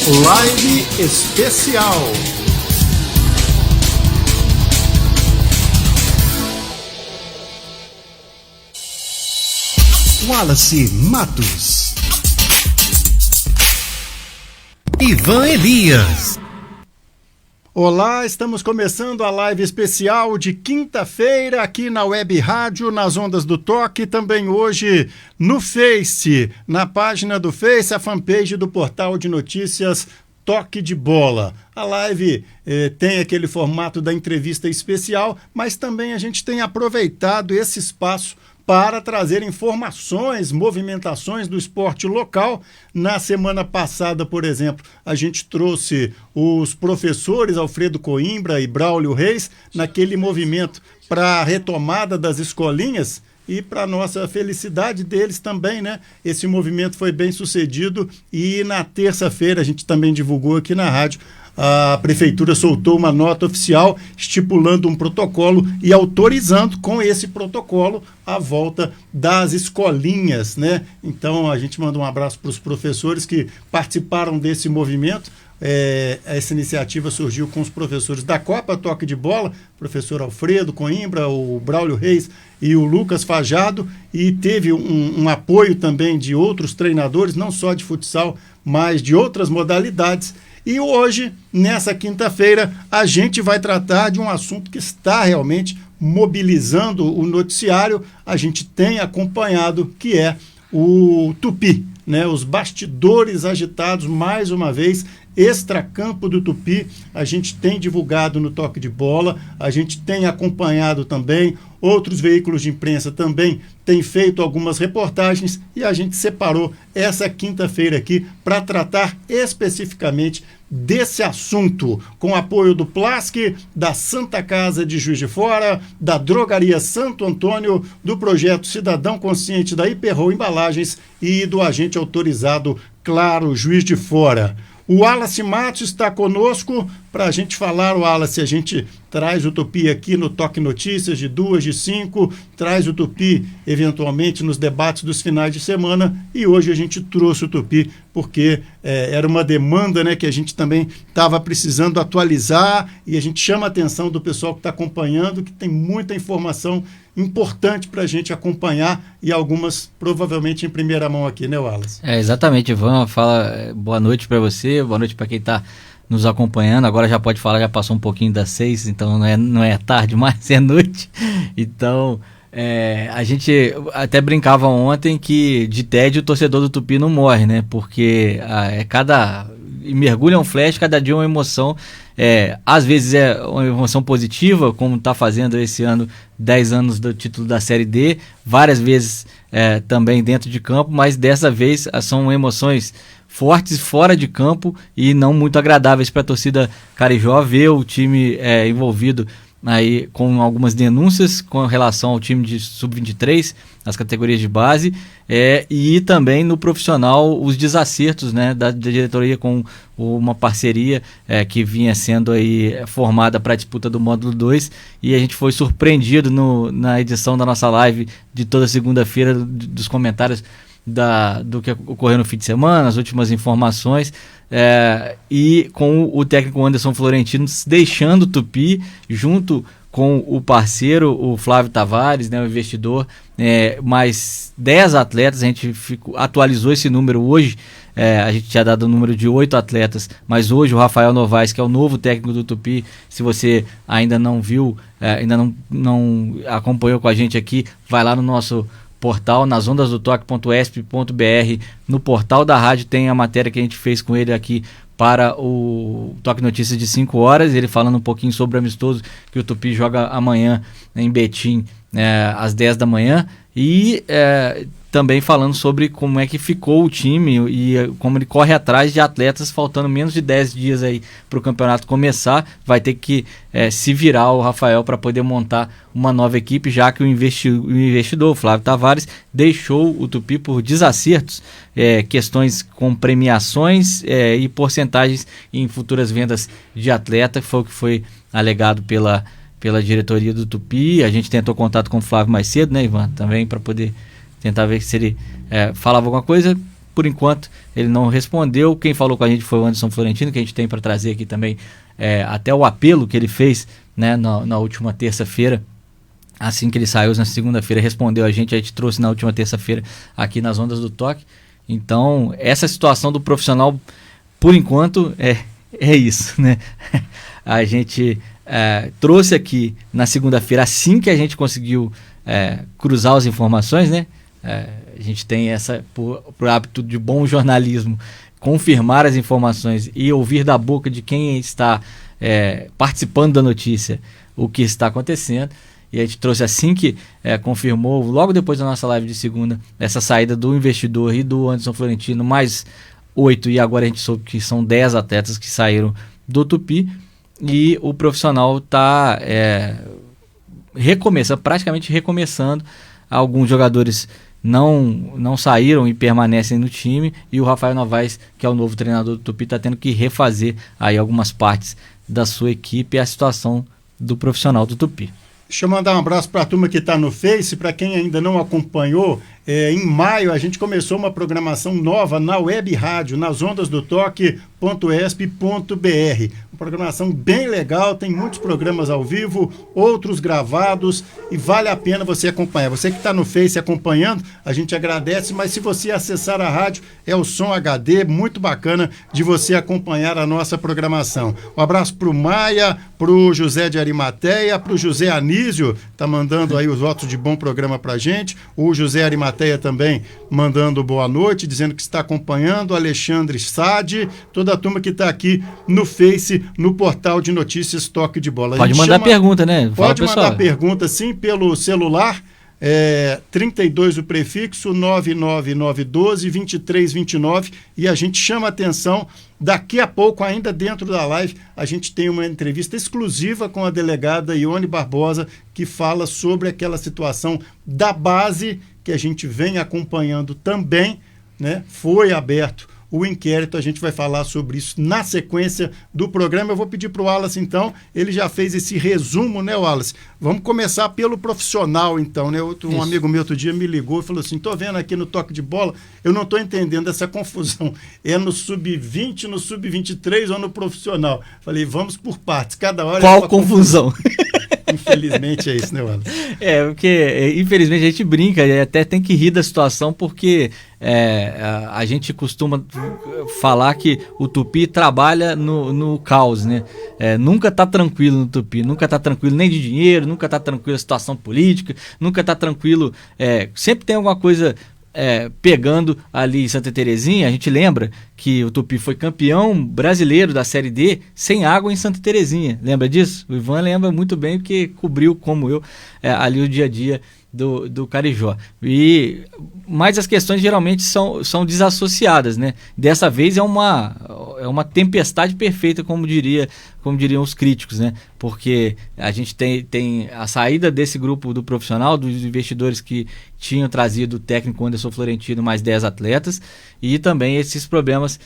Live especial. Wallace Matos, Ivan Elias. Olá, estamos começando a live especial de quinta-feira aqui na Web Rádio, nas Ondas do Toque, também hoje no Face, na página do Face, a fanpage do portal de notícias Toque de Bola. A live tem aquele formato da entrevista especial, mas também a gente tem aproveitado esse espaço para trazer informações, movimentações do esporte local. Na semana passada, por exemplo, a gente trouxe os professores Alfredo Coimbra e Braulio Reis naquele movimento para a retomada das escolinhas e para nossa felicidade deles também, né? Esse movimento foi bem sucedido e na terça-feira a gente também divulgou aqui na rádio. A prefeitura soltou uma nota oficial estipulando um protocolo e autorizando com esse protocolo a volta das escolinhas, né? Então a gente manda um abraço para os professores que participaram desse movimento. Essa iniciativa surgiu com os professores da Copa Toque de Bola, professor Alfredo Coimbra, o Braulio Reis e o Lucas Fajado, e teve um apoio também de outros treinadores, não só de futsal, mas de outras modalidades. E hoje, nessa quinta-feira, a gente vai tratar de um assunto que está realmente mobilizando o noticiário. A gente tem acompanhado, que é o Tupi, né? Os bastidores agitados, mais uma vez, extracampo do Tupi. A gente tem divulgado no Toque de Bola, a gente tem acompanhado também, outros veículos de imprensa também têm feito algumas reportagens e a gente separou essa quinta-feira aqui para tratar especificamente desse assunto, com apoio do Plasc, da Santa Casa de Juiz de Fora, da Drogaria Santo Antônio, do Projeto Cidadão Consciente da Hiperro Embalagens e do agente autorizado Claro Juiz de Fora. O Wallace Matos está conosco para a gente falar. O Wallace, a gente traz o Tupi aqui no Toque Notícias de 2, de 5, traz o Tupi eventualmente nos debates dos finais de semana e hoje a gente trouxe o Tupi porque era uma demanda, né, que a gente também estava precisando atualizar e a gente chama a atenção do pessoal que está acompanhando, que tem muita informação importante para a gente acompanhar e algumas provavelmente em primeira mão aqui, né, Wallace? Exatamente, Ivan. Fala boa noite para você, boa noite para quem está nos acompanhando. Agora já pode falar, já passou um pouquinho das 6, então não é tarde, mas é noite. Então, a gente até brincava ontem que de tédio o torcedor do Tupi não morre, né? Porque mergulha um flash, cada dia uma emoção. Às vezes é uma emoção positiva, como está fazendo esse ano, 10 anos do título da Série D, várias vezes também dentro de campo, mas dessa vez são emoções fortes fora de campo e não muito agradáveis para a torcida carijó ver o time envolvido aí com algumas denúncias com relação ao time de sub-23, as categorias de base, e também no profissional os desacertos, né, da diretoria com uma parceria que vinha sendo aí formada para a disputa do módulo 2, e a gente foi surpreendido na edição da nossa live de toda segunda-feira dos comentários do que ocorreu no fim de semana, as últimas informações, e com o técnico Anderson Florentino deixando o Tupi junto com o parceiro, o Flávio Tavares, né, o investidor, mais 10 atletas. A gente atualizou esse número hoje. A gente tinha dado o número de 8 atletas, mas hoje o Rafael Novaes, que é o novo técnico do Tupi, se você ainda não viu, ainda não acompanhou com a gente aqui, vai lá no nosso portal, nas ondasdotoque.esp.br, no portal da rádio tem a matéria que a gente fez com ele aqui para o Toque Notícias de 5 horas, ele falando um pouquinho sobre o amistoso que o Tupi joga amanhã em Betim, às 10 da manhã, e também falando sobre como é que ficou o time e como ele corre atrás de atletas, faltando menos de 10 dias aí para o campeonato começar. Vai ter que se virar o Rafael para poder montar uma nova equipe, já que o investidor, o Flávio Tavares, deixou o Tupi por desacertos, questões com premiações e porcentagens em futuras vendas de atleta, foi o que foi alegado pela diretoria do Tupi. A gente tentou contato com o Flávio mais cedo, né, Ivan, também para poder tentar ver se ele falava alguma coisa. por enquanto ele não respondeu. Quem falou com a gente foi o Anderson Florentino, que a gente tem para trazer aqui também até o apelo que ele fez, né, na última terça-feira. Assim que ele saiu na segunda-feira, respondeu a gente trouxe na última terça-feira aqui nas Ondas do Toque. Então, essa situação do profissional, por enquanto, é isso, né? A gente trouxe aqui na segunda-feira, assim que a gente conseguiu cruzar as informações, né? A gente tem por hábito de bom jornalismo, confirmar as informações e ouvir da boca de quem está participando da notícia o que está acontecendo. E a gente trouxe assim que confirmou, logo depois da nossa live de segunda, essa saída do investidor e do Anderson Florentino, mais 8, e agora a gente soube que são 10 atletas que saíram do Tupi, e o profissional está praticamente recomeçando. Alguns jogadores não saíram e permanecem no time, e o Rafael Novaes, que é o novo treinador do Tupi, está tendo que refazer aí algumas partes da sua equipe e a situação do profissional do Tupi. Deixa eu mandar um abraço para a turma que está no Face. Para quem ainda não acompanhou, em maio a gente começou uma programação nova na Web Rádio, nas ondas do toque.esp.br. Uma programação bem legal, tem muitos programas ao vivo, outros gravados, e vale a pena você acompanhar. Você que está no Face acompanhando, a gente agradece, mas se você acessar a rádio, é o Som HD, muito bacana de você acompanhar a nossa programação. Um abraço para o Maia, para o José de Arimateia, para o José Anísio, está mandando aí os votos de bom programa para a gente. O José Arimateia também mandando boa noite, dizendo que está acompanhando. Alexandre Sade, toda a turma que está aqui no Face, no portal de notícias Toque de Bola. Pode mandar pergunta, né? Pode mandar pergunta, sim, pelo celular. 32 o prefixo, 99912-2329, e a gente chama a atenção. Daqui a pouco, ainda dentro da live, a gente tem uma entrevista exclusiva com a delegada Ione Barbosa, que fala sobre aquela situação da base que a gente vem acompanhando também, né? Foi aberto o inquérito, a gente vai falar sobre isso na sequência do programa. Eu vou pedir para o Wallace, então, ele já fez esse resumo, né, Wallace? Vamos começar pelo profissional, então, né? Um amigo meu outro dia me ligou e falou assim: tô vendo aqui no Toque de Bola, eu não tô entendendo essa confusão. É no sub-20, no sub-23 ou no profissional? Falei, vamos por partes, cada hora... Qual confusão? Infelizmente é isso, né, Wallace? Porque infelizmente a gente brinca e até tem que rir da situação, porque a gente costuma falar que o Tupi trabalha no caos, né? Nunca tá tranquilo no Tupi, nunca tá tranquilo nem de dinheiro, nunca tá tranquilo a situação política, nunca tá tranquilo, sempre tem alguma coisa pegando ali em Santa Terezinha. A gente lembra que o Tupi foi campeão brasileiro da Série D sem água em Santa Terezinha. Lembra disso? O Ivan lembra muito bem, porque cobriu, como eu, ali o dia a dia do Carijó. Mas as questões geralmente são desassociadas, né? Dessa vez é uma tempestade perfeita, como diriam os críticos, né? Porque a gente tem a saída desse grupo do profissional, dos investidores que tinham trazido o técnico Anderson Florentino, mais 10 atletas, e também esses problemas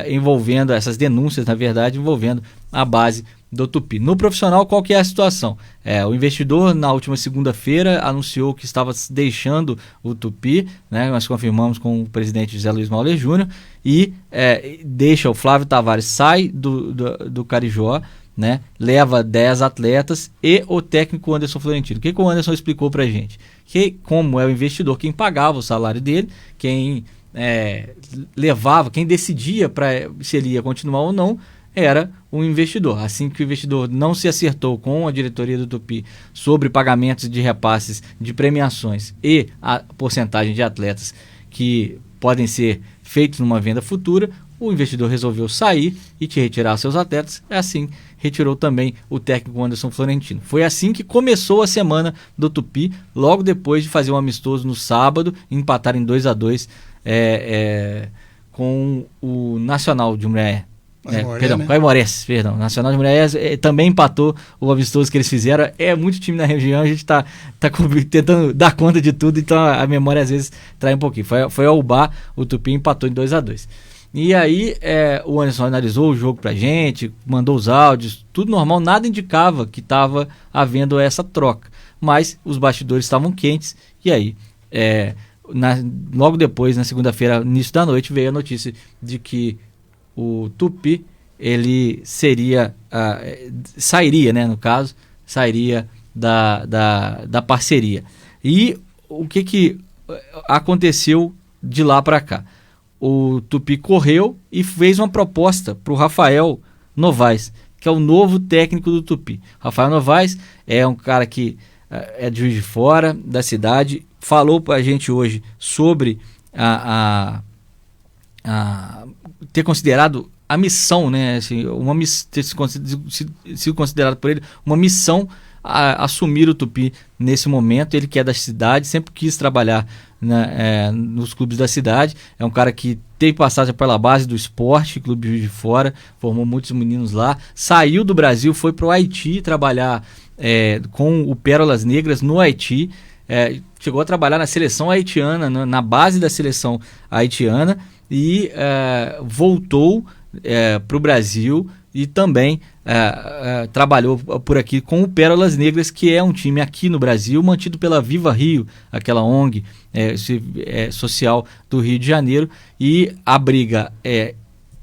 envolvendo, essas denúncias, na verdade, envolvendo a base do Tupi. No profissional, qual que é a situação? O investidor, na última segunda-feira, anunciou que estava deixando o Tupi, né? Nós confirmamos com o presidente José Luiz Mauler Júnior, e deixa o Flávio Tavares, sai do Carijó, né? Leva 10 atletas e o técnico Anderson Florentino. O que o Anderson explicou pra gente? Que, como é o investidor, quem pagava o salário dele, quem levava, quem decidia se ele ia continuar ou não, era o investidor. Assim que o investidor não se acertou com a diretoria do Tupi sobre pagamentos de repasses de premiações e a porcentagem de atletas que podem ser feitos numa venda futura, o investidor resolveu sair e te retirar seus atletas. Assim, retirou também o técnico Anderson Florentino. Foi assim que começou a semana do Tupi, logo depois de fazer um amistoso no sábado, empatar em 2-2 com o Nacional de Muriaé. Caimorés, perdão. Nacional de Muriaé também empatou o amistoso que eles fizeram. É muito time na região, a gente tá tentando dar conta de tudo, então a memória às vezes trai um pouquinho. Foi ao Ubá, o Tupi empatou em 2-2. E aí o Anderson analisou o jogo pra gente, mandou os áudios, tudo normal, nada indicava que estava havendo essa troca. Mas os bastidores estavam quentes, e aí logo depois, na segunda-feira, início da noite, veio a notícia de que o Tupi, ele sairia, né, no caso, sairia da parceria. E o que aconteceu de lá para cá? O Tupi correu e fez uma proposta para o Rafael Novaes, que é o novo técnico do Tupi. Rafael Novaes é um cara que é de Juiz de Fora, da cidade, falou para a gente hoje sobre ter considerado a missão, né? Assim, ter sido considerado por ele uma missão a assumir o Tupi nesse momento. Ele que é da cidade, sempre quis trabalhar nos clubes da cidade. É um cara que tem passagem pela base do esporte, Clube Juiz de Fora, formou muitos meninos lá, saiu do Brasil, foi para o Haiti trabalhar com o Pérolas Negras no Haiti, chegou a trabalhar na seleção haitiana, na base da seleção haitiana, e voltou para o Brasil e também trabalhou por aqui com o Pérolas Negras, que é um time aqui no Brasil, mantido pela Viva Rio, aquela ONG social do Rio de Janeiro, e abriga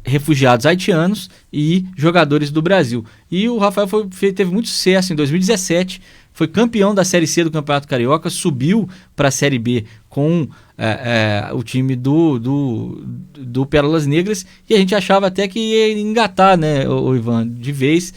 refugiados haitianos e jogadores do Brasil. E o Rafael teve muito sucesso em 2017, foi campeão da Série C do Campeonato Carioca, subiu para a Série B com o time do Pérolas Negras, e a gente achava até que ia engatar, né, o Ivan, de vez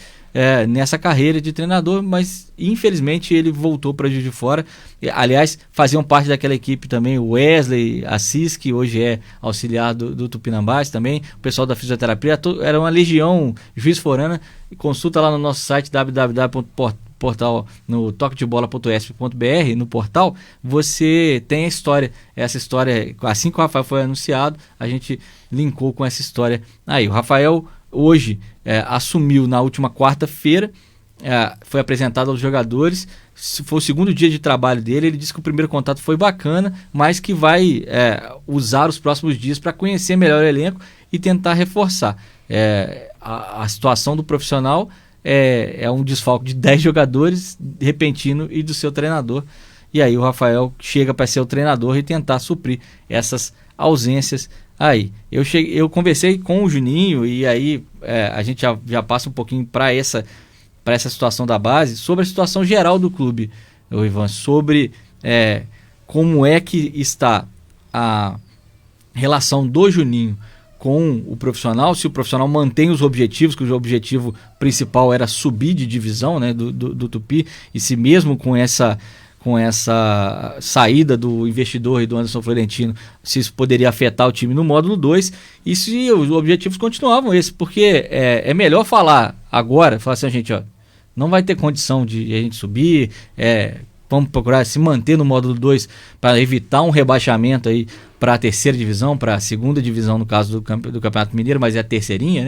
nessa carreira de treinador, mas infelizmente ele voltou para Juiz de Fora. Aliás, faziam parte daquela equipe também o Wesley Assis, que hoje é auxiliar do Tupinambás também, o pessoal da fisioterapia, era uma legião juiz-forana. Consulta lá no nosso site www.portal no toquedebola.esp.br, no portal, você tem essa história, assim que o Rafael foi anunciado, a gente linkou com essa história aí. O Rafael hoje assumiu na última quarta-feira, foi apresentado aos jogadores, foi o segundo dia de trabalho dele. Ele disse que o primeiro contato foi bacana, mas que vai usar os próximos dias para conhecer melhor o elenco e tentar reforçar. A situação do profissional é um desfalque de 10 jogadores repentino e do seu treinador, e aí o Rafael chega para ser o treinador e tentar suprir essas ausências aí. Eu conversei com o Juninho, e aí a gente já passa um pouquinho para essa situação da base, sobre a situação geral do clube, Ivan, sobre como é que está a relação do Juninho com o profissional, se o profissional mantém os objetivos, que o objetivo principal era subir de divisão, né, do Tupi, e se mesmo com essa saída do investidor e do Anderson Florentino, se isso poderia afetar o time no módulo 2, e se os objetivos continuavam esses, porque é melhor falar agora, falar assim, gente, não vai ter condição de a gente subir, vamos procurar se manter no módulo 2 para evitar um rebaixamento aí para a terceira divisão, para a segunda divisão no caso do Campeonato Mineiro, mas é a terceirinha,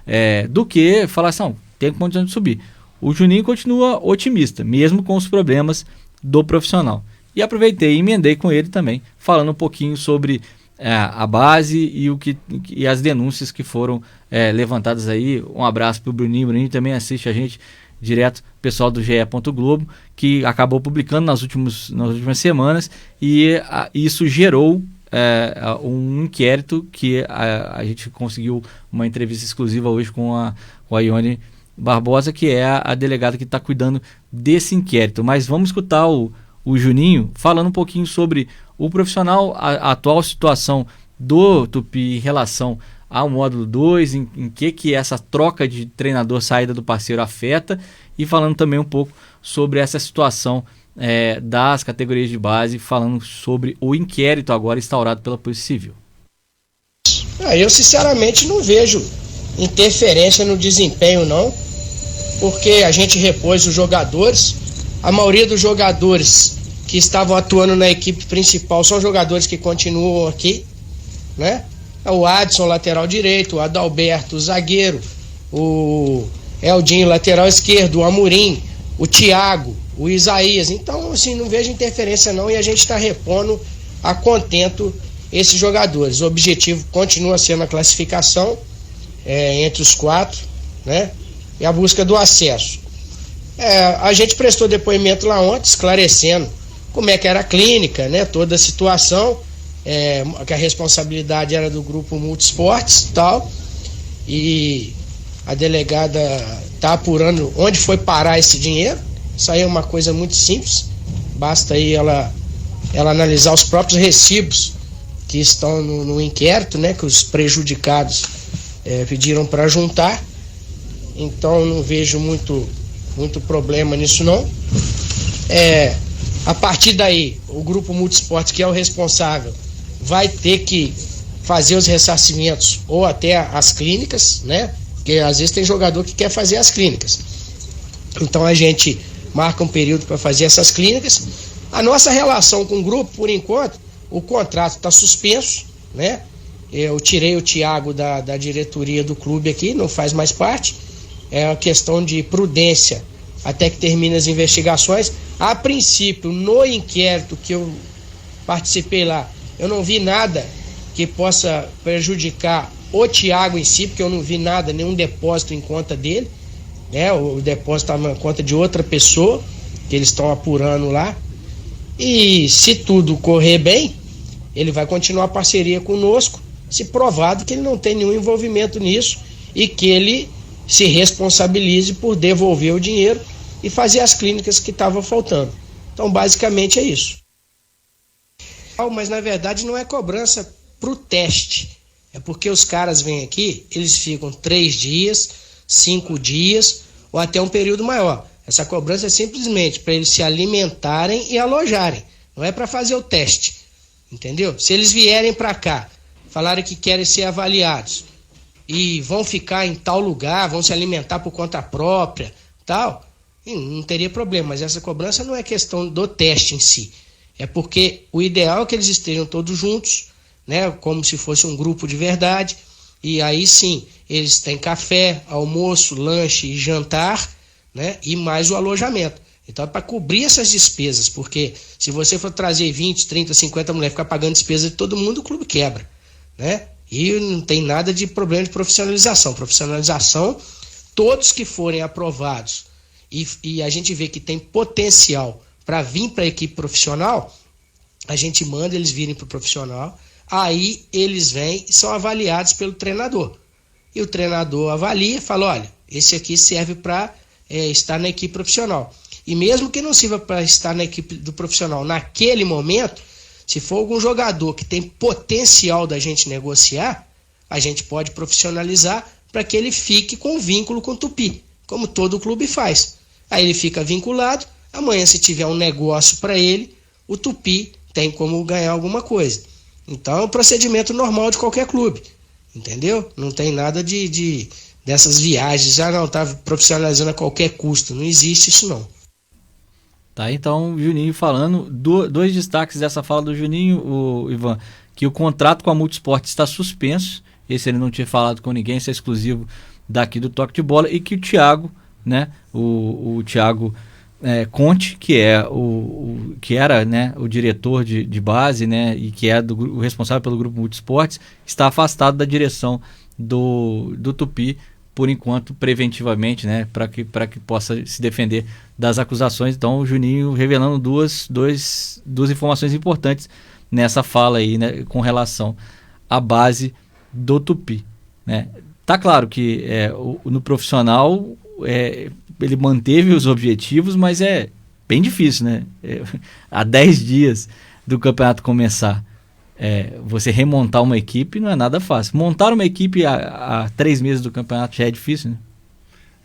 né? Do que falar assim, tem condição de subir. O Juninho continua otimista, mesmo com os problemas do profissional. E aproveitei e emendei com ele também, falando um pouquinho sobre a base e as denúncias que foram levantadas aí. Um abraço para o Bruninho. O Bruninho também assiste a gente direto, pessoal do GE. Globo, que acabou publicando nas últimas semanas, e isso gerou um inquérito que a gente conseguiu uma entrevista exclusiva hoje com a Ione Barbosa, que é a delegada que está cuidando desse inquérito. Mas vamos escutar o Juninho falando um pouquinho sobre o profissional, a atual situação do Tupi em relação ao módulo 2, em que essa troca de treinador, saída do parceiro afeta, e falando também um pouco sobre essa situação das categorias de base, falando sobre o inquérito agora instaurado pela Polícia Civil. Eu sinceramente não vejo interferência no desempenho não, porque a gente repôs os jogadores. A maioria dos jogadores que estavam atuando na equipe principal são jogadores que continuam aqui, né? O Adson, lateral direito, o Adalberto, zagueiro, o Eldinho, lateral esquerdo, o Amorim, o Thiago, o Isaías. Então, assim, não vejo interferência não, e a gente está repondo a contento esses jogadores. O objetivo continua sendo a classificação entre os 4, né? E a busca do acesso. A gente prestou depoimento lá ontem, esclarecendo como é que era a clínica, né? Toda a situação, que a responsabilidade era do grupo Multisportes e tal, e a delegada está apurando onde foi parar esse dinheiro. Isso aí é uma coisa muito simples, basta aí ela analisar os próprios recibos que estão no inquérito, né, que os prejudicados pediram para juntar. Então não vejo muito problema nisso não. A partir daí, o grupo Multisportes, que é o responsável, vai ter que fazer os ressarcimentos ou até as clínicas, né? Porque às vezes tem jogador que quer fazer as clínicas. Então a gente marca um período para fazer essas clínicas. A nossa relação com o grupo, por enquanto, o contrato está suspenso, né? Eu tirei o Thiago da diretoria do clube aqui, não faz mais parte. É uma questão de prudência até que termine as investigações. A princípio, no inquérito que eu participei lá, eu não vi nada que possa prejudicar o Thiago em si, porque eu não vi nada, nenhum depósito em conta dele, né? O depósito estava na conta de outra pessoa, que eles estão apurando lá. E se tudo correr bem, ele vai continuar a parceria conosco, se provado que ele não tem nenhum envolvimento nisso e que ele se responsabilize por devolver o dinheiro e fazer as clínicas que estavam faltando. Então, basicamente é isso. Mas, na verdade, não é cobrança para o teste. É porque os caras vêm aqui, eles ficam 3 dias, 5 dias ou até um período maior. Essa cobrança é simplesmente para eles se alimentarem e alojarem. Não é para fazer o teste. Entendeu? Se eles vierem para cá, falarem que querem ser avaliados e vão ficar em tal lugar, vão se alimentar por conta própria, tal, não teria problema. Mas essa cobrança não é questão do teste em si. É porque o ideal é que eles estejam todos juntos, né, como se fosse um grupo de verdade, e aí sim, eles têm café, almoço, lanche e jantar, né, e mais o alojamento. Então é para cobrir essas despesas, porque se você for trazer 20, 30, 50 mulheres, ficar pagando despesa de todo mundo, o clube quebra, né? E não tem nada de problema de profissionalização. Profissionalização, todos que forem aprovados e a gente vê que tem potencial para vir para a equipe profissional, a gente manda eles virem para o profissional, aí eles vêm e são avaliados pelo treinador. E o treinador avalia e fala, olha, esse aqui serve para estar na equipe profissional. E mesmo que não sirva para estar na equipe do profissional naquele momento, se for algum jogador que tem potencial da gente negociar, a gente pode profissionalizar para que ele fique com vínculo com o Tupi, como todo clube faz. Aí ele fica vinculado, amanhã se tiver um negócio para ele, o Tupi tem como ganhar alguma coisa. Então é um procedimento normal de qualquer clube, entendeu? Não tem nada dessas viagens, não, tá profissionalizando a qualquer custo, não existe isso não. Tá, então, Juninho falando, dois destaques dessa fala do Juninho, Ivan, que o contrato com a Multisportes está suspenso, esse ele não tinha falado com ninguém, esse é exclusivo daqui do Toque de Bola, e que o Thiago, né, o Thiago Conte, que que era, né, o diretor de base, né, e que é o responsável pelo grupo Multisportes, está afastado da direção do Tupi, por enquanto, preventivamente, né, para que possa se defender das acusações. Então, o Juninho revelando duas informações importantes nessa fala aí, né, com relação à base do Tupi, né. Tá claro que no profissional ele manteve os objetivos, mas é bem difícil, né? Há 10 dias do campeonato começar, você remontar uma equipe não é nada fácil. Montar uma equipe há 3 meses do campeonato já é difícil, né?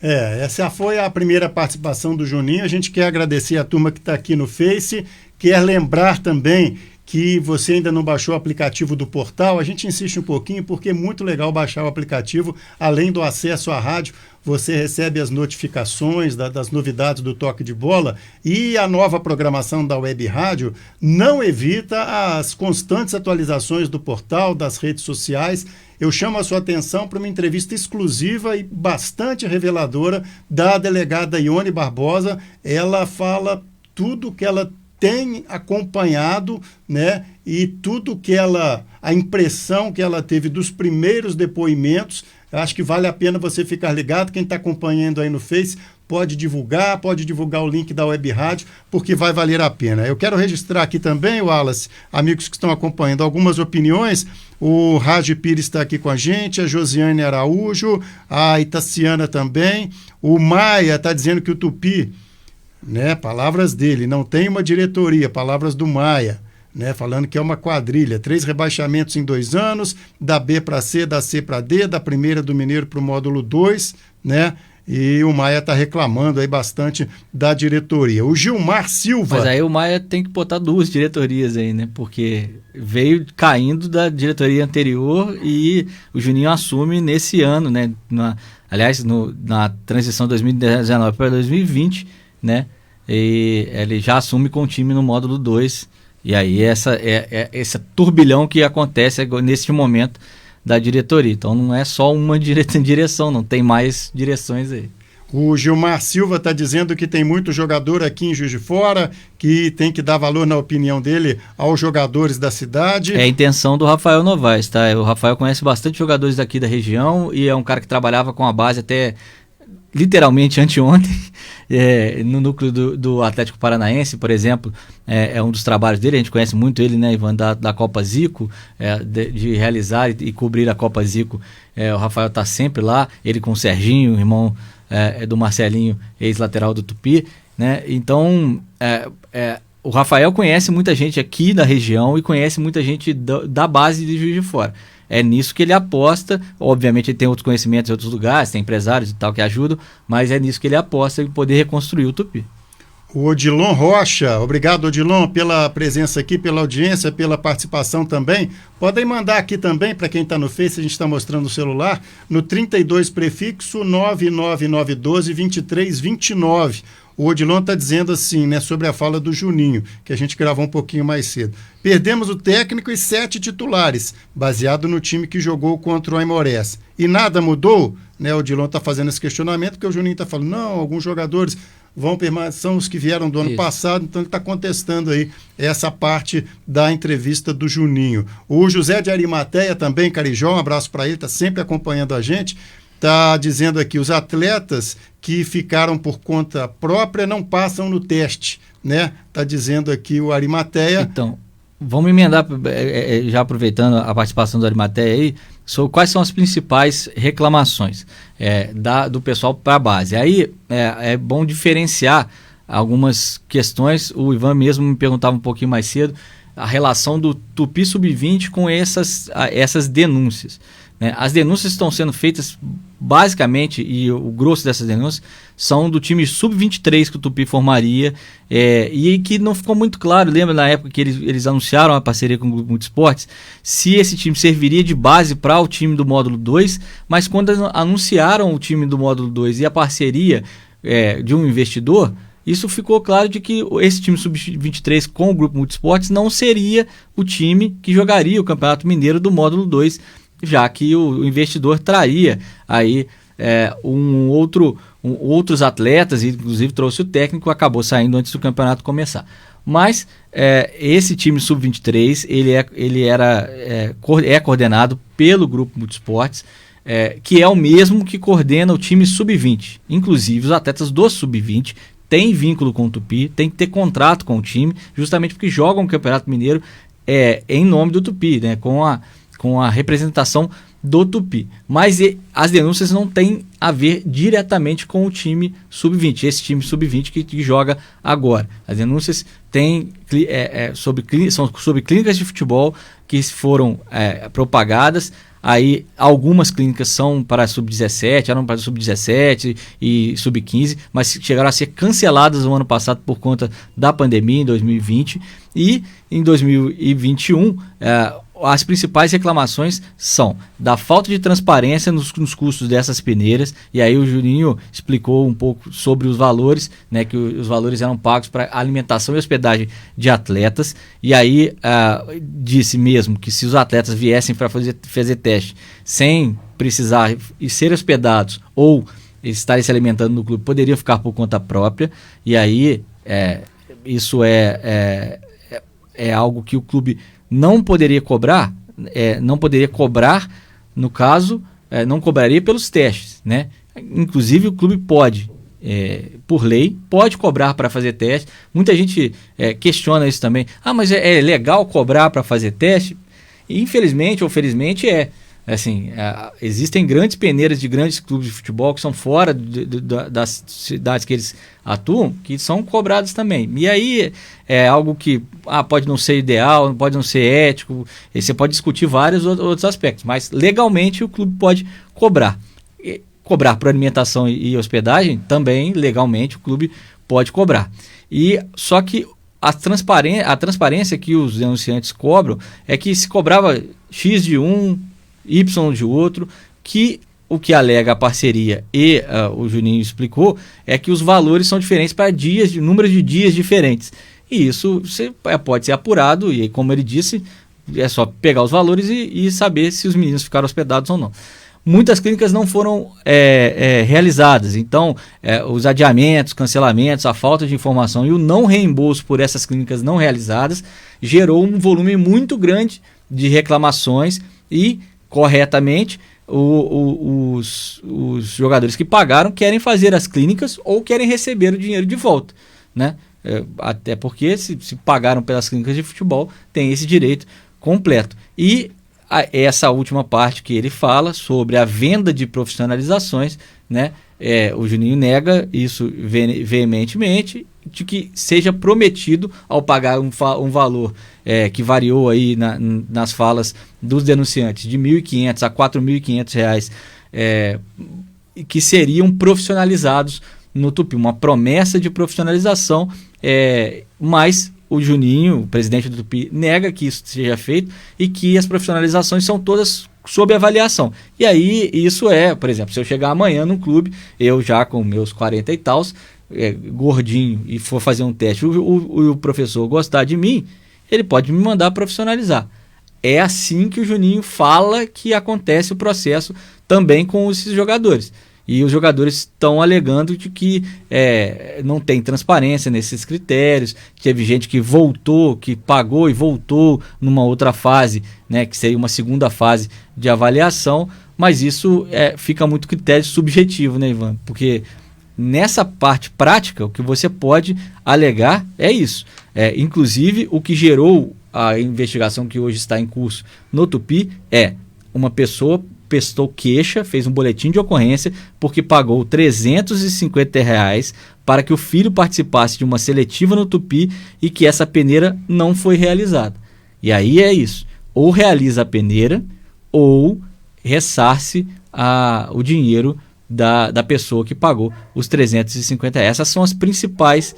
Essa foi a primeira participação do Juninho. A gente quer agradecer a turma que está aqui no Face, quer lembrar também que você ainda não baixou o aplicativo do portal. A gente insiste um pouquinho porque é muito legal baixar o aplicativo. Além do acesso à rádio, você recebe as notificações das novidades do Toque de Bola, e a nova programação da Web Rádio não evita as constantes atualizações do portal, das redes sociais. Eu chamo a sua atenção para uma entrevista exclusiva e bastante reveladora da delegada Ione Barbosa. Ela fala tudo que ela tem acompanhado, né, e tudo que a impressão que ela teve dos primeiros depoimentos. Acho que vale a pena você ficar ligado, quem está acompanhando aí no Face, pode divulgar o link da Web Rádio, porque vai valer a pena. Eu quero registrar aqui também, Wallace, amigos que estão acompanhando, algumas opiniões. O Raj Pires está aqui com a gente, a Josiane Araújo, a Itaciana também. O Maia está dizendo que o Tupi, né, palavras dele, não tem uma diretoria, palavras do Maia, né, falando que é uma quadrilha, 3 rebaixamentos em 2 anos, da B para C, da C para D, da primeira do Mineiro para o módulo 2, né? E o Maia está reclamando aí bastante da diretoria. O Gilmar Silva... Mas aí o Maia tem que botar 2 diretorias aí, né? Porque veio caindo da diretoria anterior e o Juninho assume nesse ano, né? Aliás, na transição 2019 para 2020, né? E ele já assume com o time no módulo 2. E aí esse turbilhão que acontece nesse momento da diretoria. Então não é só uma direção, não tem mais direções aí. O Gilmar Silva está dizendo que tem muito jogador aqui em Juiz de Fora, que tem que dar valor, na opinião dele, aos jogadores da cidade. É a intenção do Rafael Novaes, tá? O Rafael conhece bastante jogadores daqui da região e é um cara que trabalhava com a base até literalmente anteontem, no núcleo do Atlético Paranaense, por exemplo, é um dos trabalhos dele. A gente conhece muito ele, né, Ivan, da Copa Zico, de realizar e cobrir a Copa Zico. O Rafael está sempre lá, ele com o Serginho, irmão do Marcelinho, ex-lateral do Tupi, né? Então o Rafael conhece muita gente aqui da região e conhece muita gente da base de Juiz de Fora. É nisso que ele aposta. Obviamente ele tem outros conhecimentos em outros lugares, tem empresários e tal que ajudam, mas é nisso que ele aposta em poder reconstruir o Tupi. O Odilon Rocha, obrigado, Odilon, pela presença aqui, pela audiência, pela participação também. Podem mandar aqui também, para quem está no Face, a gente está mostrando o celular, no 32 prefixo 99912-2329. O Odilon está dizendo assim, né, sobre a fala do Juninho, que a gente gravou um pouquinho mais cedo. Perdemos o técnico e 7 titulares, baseado no time que jogou contra o Aimorés. E nada mudou? Né, o Odilon está fazendo esse questionamento, porque o Juninho está falando, não, alguns jogadores vão permanecer, são os que vieram do ano passado, então ele está contestando aí essa parte da entrevista do Juninho. O José de Arimateia também, Carijó, um abraço para ele, está sempre acompanhando a gente. Está dizendo aqui, os atletas que ficaram por conta própria não passam no teste, né? Está dizendo aqui o Arimateia. Então, vamos emendar, já aproveitando a participação do Arimateia aí, sobre quais são as principais reclamações do pessoal para a base. Aí é bom diferenciar algumas questões. O Ivan mesmo me perguntava um pouquinho mais cedo a relação do Tupi Sub-20 com essas denúncias. Né? As denúncias estão sendo feitas basicamente, e o grosso dessas denúncias são do time Sub-23 que o Tupi formaria, e que não ficou muito claro, lembra na época que eles anunciaram a parceria com o Grupo Multisportes, se esse time serviria de base para o time do módulo 2, mas quando anunciaram o time do módulo 2 e a parceria de um investidor, isso ficou claro de que esse time Sub-23 com o Grupo Multisportes não seria o time que jogaria o Campeonato Mineiro do módulo 2, já que o investidor traria aí outros atletas, e inclusive trouxe o técnico, acabou saindo antes do campeonato começar. Mas esse time Sub-23 ele é coordenado pelo Grupo Multisportes, que é o mesmo que coordena o time Sub-20. Inclusive os atletas do Sub-20 têm vínculo com o Tupi, têm que ter contrato com o time, justamente porque jogam o Campeonato Mineiro em nome do Tupi, né, com a representação do Tupi. Mas as denúncias não têm a ver diretamente com o time Sub-20, esse time Sub-20 que joga agora. As denúncias são sobre clínicas de futebol que foram propagadas. Aí algumas clínicas são para Sub-17, eram para Sub-17 e Sub-15, mas chegaram a ser canceladas no ano passado por conta da pandemia, em 2020. E em 2021, as principais reclamações são da falta de transparência nos custos dessas peneiras, e aí o Juninho explicou um pouco sobre os valores, né, que os valores eram pagos para alimentação e hospedagem de atletas, e aí disse mesmo que se os atletas viessem para fazer teste sem precisar e ser hospedados ou estarem se alimentando no clube, poderiam ficar por conta própria, e aí isso é algo que o clube não poderia cobrar, no caso, não cobraria pelos testes, né? Inclusive o clube pode por lei, pode cobrar para fazer teste. Muita gente questiona isso também. Mas é legal cobrar para fazer teste? Infelizmente ou felizmente assim, existem grandes peneiras de grandes clubes de futebol que são fora das cidades que eles atuam, que são cobradas também. E aí é algo que pode não ser ideal, pode não ser ético, e você pode discutir vários outros aspectos, mas legalmente o clube pode cobrar. Cobrar por alimentação e hospedagem, também legalmente o clube pode cobrar. Só que a transparência que os denunciantes cobram é que se cobrava X de um, Y de outro, que o que alega a parceria e o Juninho explicou é que os valores são diferentes para número de dias diferentes. E isso pode ser apurado, e como ele disse, é só pegar os valores e saber se os meninos ficaram hospedados ou não. Muitas clínicas não foram realizadas, então os adiamentos, cancelamentos, a falta de informação e o não reembolso por essas clínicas não realizadas gerou um volume muito grande de reclamações e, corretamente, os jogadores que pagaram querem fazer as clínicas ou querem receber o dinheiro de volta, né? Até porque se pagaram pelas clínicas de futebol, tem esse direito completo. E essa última parte que ele fala sobre a venda de profissionalizações, né? O Juninho nega isso veementemente, de que seja prometido ao pagar um valor que variou aí nas falas dos denunciantes de R$ 1.500 a R$ 4.500, que seriam profissionalizados no Tupi, uma promessa de profissionalização, mas o Juninho, o presidente do Tupi, nega que isso seja feito e que as profissionalizações são todas sob avaliação. E aí isso por exemplo, se eu chegar amanhã no clube, eu já com meus 40 e tals, gordinho, e for fazer um teste, o professor gostar de mim, ele pode me mandar profissionalizar. É assim que o Juninho fala que acontece o processo também com esses jogadores. E os jogadores estão alegando de que não tem transparência nesses critérios, que teve gente que voltou, que pagou e voltou numa outra fase, né, que seria uma segunda fase de avaliação, mas isso fica muito critério subjetivo, né, Ivan? Porque nessa parte prática, o que você pode alegar é isso. Inclusive, o que gerou a investigação que hoje está em curso no Tupi uma pessoa prestou queixa, fez um boletim de ocorrência porque pagou R$ 350 para que o filho participasse de uma seletiva no Tupi e que essa peneira não foi realizada. E aí é isso, ou realiza a peneira ou ressarce o dinheiro da pessoa que pagou os R$ 350. Essas são as principais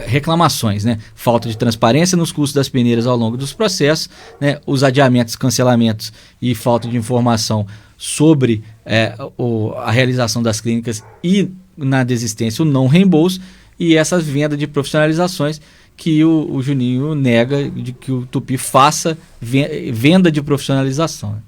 reclamações, né? Falta de transparência nos custos das peneiras ao longo dos processos, né? Os adiamentos, cancelamentos e falta de informação sobre a realização das clínicas e, na desistência, o não reembolso, e essa venda de profissionalizações que o Juninho nega de que o Tupi faça venda de profissionalização.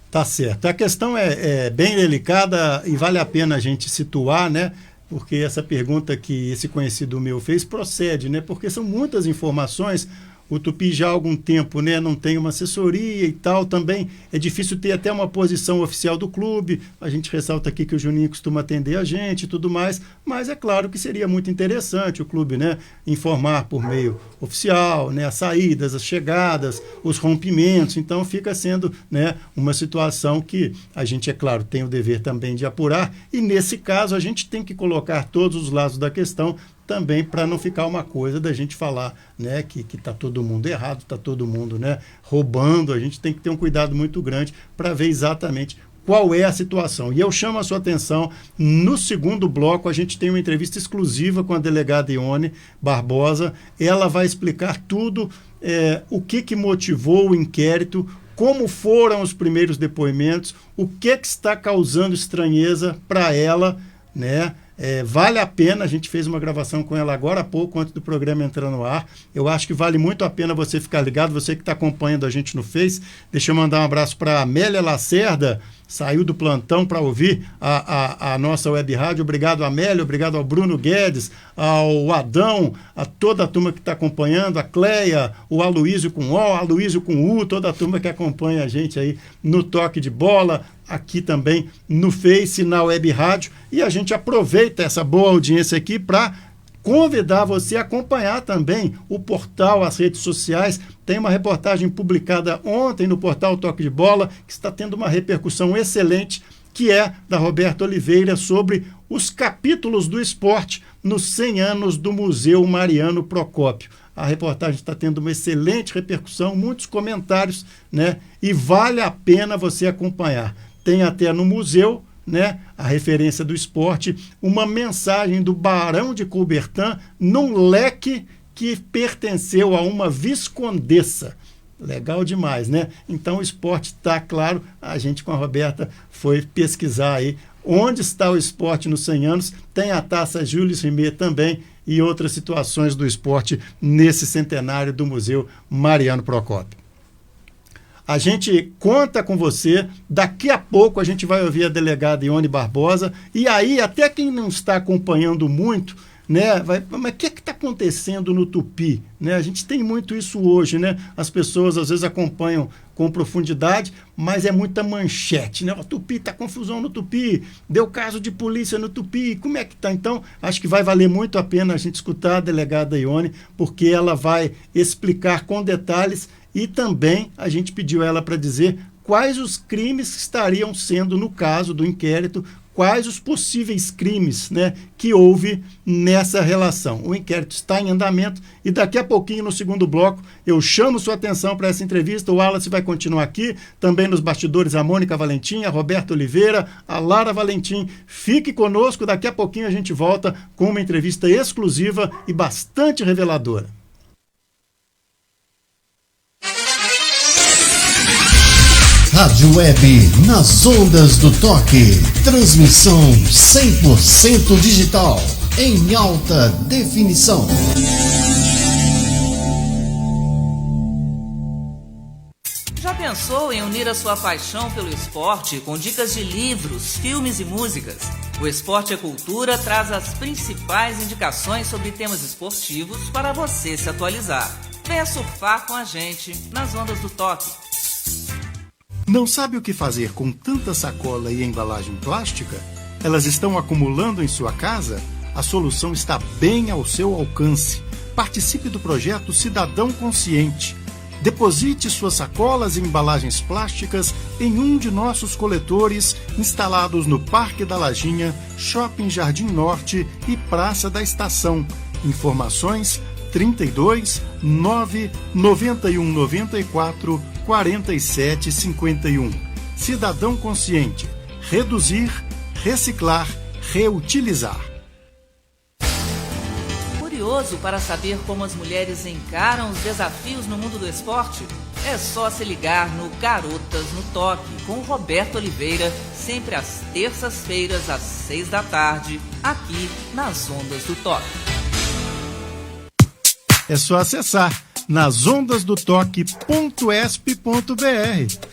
Tá certo. A questão é bem delicada e vale a pena a gente situar, né? Porque essa pergunta que esse conhecido meu fez procede, né? Porque são muitas informações. O Tupi já há algum tempo, né, não tem uma assessoria e tal, também é difícil ter até uma posição oficial do clube. A gente ressalta aqui que o Juninho costuma atender a gente e tudo mais, mas é claro que seria muito interessante o clube, né, informar por meio oficial, né, as saídas, as chegadas, os rompimentos. Então fica sendo, né, uma situação que a gente, é claro, tem o dever também de apurar, e nesse caso a gente tem que colocar todos os lados da questão também, para não ficar uma coisa da gente falar, né, que está todo mundo errado, está todo mundo, né, roubando. A gente tem que ter um cuidado muito grande para ver exatamente qual é a situação. E eu chamo a sua atenção, no segundo bloco a gente tem uma entrevista exclusiva com a delegada Ione Barbosa. Ela vai explicar tudo, o que motivou o inquérito, como foram os primeiros depoimentos, o que está causando estranheza para ela, né? Vale a pena, a gente fez uma gravação com ela agora há pouco, antes do programa entrar no ar. Eu acho que vale muito a pena você ficar ligado, você que está acompanhando a gente no Face. Deixa eu mandar um abraço para a Amélia Lacerda, saiu do plantão para ouvir a nossa web rádio. Obrigado, Amélia, obrigado ao Bruno Guedes, ao Adão, a toda a turma que está acompanhando, a Cleia, o Aloísio com O, Aloísio com U, toda a turma que acompanha a gente aí no Toque de Bola, aqui também no Face, na Web Rádio, e a gente aproveita essa boa audiência aqui para convidar você a acompanhar também o portal, as redes sociais. Tem uma reportagem publicada ontem no portal Toque de Bola, que está tendo uma repercussão excelente, que é da Roberta Oliveira, sobre os capítulos do esporte nos 100 anos do Museu Mariano Procópio. A reportagem está tendo uma excelente repercussão, muitos comentários, né? E vale a pena você acompanhar. Tem até no museu, né, a referência do esporte, uma mensagem do Barão de Coubertin num leque que pertenceu a uma viscondessa. Legal demais, né? Então o esporte está, claro, a gente com a Roberta foi pesquisar aí onde está o esporte nos 100 anos, tem a taça Jules Rimet também e outras situações do esporte nesse centenário do Museu Mariano Procópio. A gente conta com você, daqui a pouco a gente vai ouvir a delegada Ione Barbosa, e aí até quem não está acompanhando muito, né, mas o que está acontecendo no Tupi? Né? A gente tem muito isso hoje, né? As pessoas às vezes acompanham com profundidade, mas é muita manchete, né? O Tupi, está confusão no Tupi, deu caso de polícia no Tupi, como é que está? Então, acho que vai valer muito a pena a gente escutar a delegada Ione, porque ela vai explicar com detalhes, e também a gente pediu ela para dizer quais os crimes que estariam sendo, no caso do inquérito, quais os possíveis crimes, né, que houve nessa relação. O inquérito está em andamento e daqui a pouquinho, no segundo bloco, eu chamo sua atenção para essa entrevista. O Wallace vai continuar aqui, também nos bastidores a Mônica Valentim, a Roberta Oliveira, a Lara Valentim. Fique conosco, daqui a pouquinho a gente volta com uma entrevista exclusiva e bastante reveladora. Rádio Web nas ondas do toque. Transmissão 100% digital, em alta definição. Já pensou em unir a sua paixão pelo esporte com dicas de livros, filmes e músicas? O Esporte é Cultura traz as principais indicações sobre temas esportivos para você se atualizar. Venha surfar com a gente nas ondas do toque. Não sabe o que fazer com tanta sacola e embalagem plástica? Elas estão acumulando em sua casa? A solução está bem ao seu alcance. Participe do projeto Cidadão Consciente. Deposite suas sacolas e embalagens plásticas em um de nossos coletores instalados no Parque da Lajinha, Shopping Jardim Norte e Praça da Estação. Informações 32 9 91 94 47 51. Cidadão Consciente. Reduzir, reciclar, reutilizar. Curioso para saber como as mulheres encaram os desafios no mundo do esporte? É só se ligar no Garotas no Toque, com Roberto Oliveira, sempre às terças-feiras, às 6 da tarde, aqui nas Ondas do Toque. É só acessar nasondasdotoque.esp.br.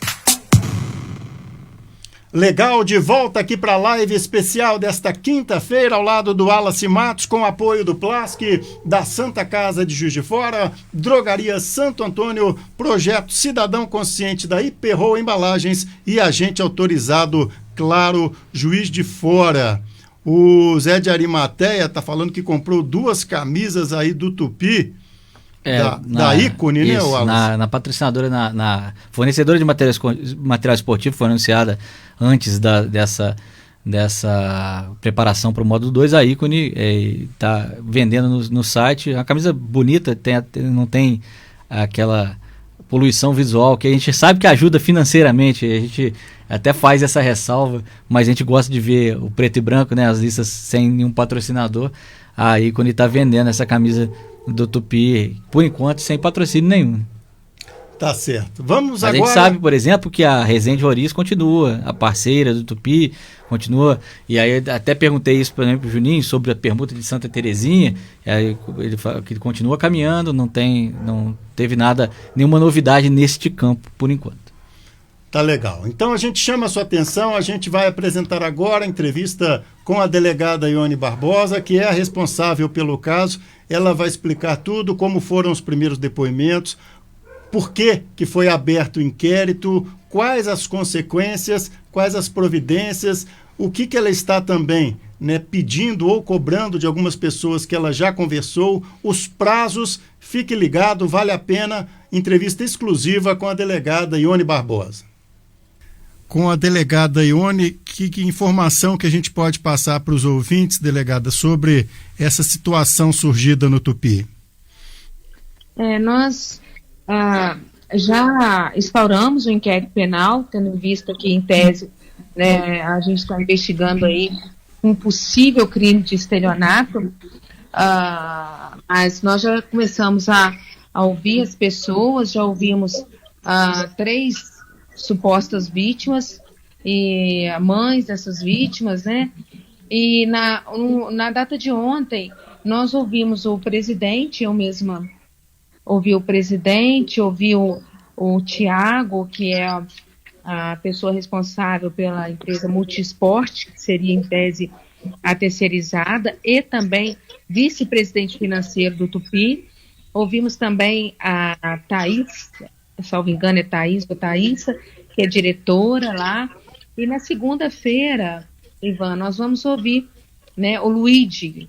Legal, de volta aqui para a live especial desta quinta-feira, ao lado do Wallace Matos, com apoio do Plask, da Santa Casa de Juiz de Fora, Drogaria Santo Antônio, Projeto Cidadão Consciente da Hiperro Embalagens e agente autorizado, claro, Juiz de Fora. O Zé de Arimateia está falando que comprou 2 camisas aí do Tupi, da Ícone, né, Wallace? Na patrocinadora, na fornecedora de material esportivo, foi anunciada antes dessa preparação para o módulo 2, a Ícone está vendendo no site. Uma camisa bonita, não tem aquela poluição visual, que a gente sabe que ajuda financeiramente, a gente até faz essa ressalva, mas a gente gosta de ver o preto e branco, né, as listas sem nenhum patrocinador. A Ícone está vendendo essa camisa do Tupi, por enquanto, sem patrocínio nenhum. Tá certo. Vamos agora... A gente sabe, por exemplo, que a Resende Roriz continua, a parceira do Tupi continua, e aí até perguntei isso, por exemplo, pro Juninho, sobre a permuta de Santa Terezinha, aí ele fala que continua caminhando, não teve nenhuma novidade neste campo, por enquanto. Tá legal. Então a gente chama a sua atenção, a gente vai apresentar agora a entrevista com a delegada Ione Barbosa, que é a responsável pelo caso. Ela vai explicar tudo, como foram os primeiros depoimentos, por que foi aberto o inquérito, quais as consequências, quais as providências, o que ela está também, né, pedindo ou cobrando de algumas pessoas que ela já conversou, os prazos. Fique ligado, vale a pena. Entrevista exclusiva com a delegada Ione Barbosa. Com a delegada Ione, que informação que a gente pode passar para os ouvintes, delegada, sobre essa situação surgida no Tupi? Nós já instauramos o inquérito penal, tendo em vista que, em tese, né, a gente está investigando aí um possível crime de estelionato, mas nós já começamos a ouvir as pessoas, já ouvimos 3 supostas vítimas e mães dessas vítimas, né? E na data de ontem, nós ouvimos o presidente, eu mesma ouvi o presidente, ouvi o Tiago, que é a pessoa responsável pela empresa Multisport, que seria, em tese, a terceirizada, e também vice-presidente financeiro do Tupi. Ouvimos também a Thaís, salvo engano é Thaís ou Thaísa, que é diretora lá. E na segunda-feira, Ivan, nós vamos ouvir, né, o Luigi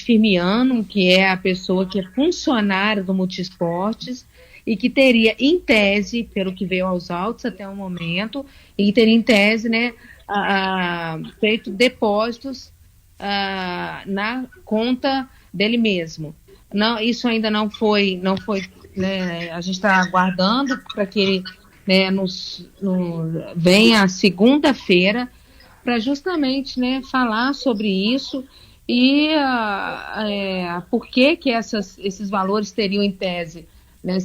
Firmiano, que é a pessoa que é funcionária do Multisportes, e que teria, em tese, pelo que veio aos autos até o momento, e teria, em tese, né, feito depósitos na conta dele mesmo. Não, isso ainda não foi, né, a gente está aguardando para que ele, né, venha segunda-feira para justamente, né, falar sobre isso e por que esses valores teriam, em tese, né,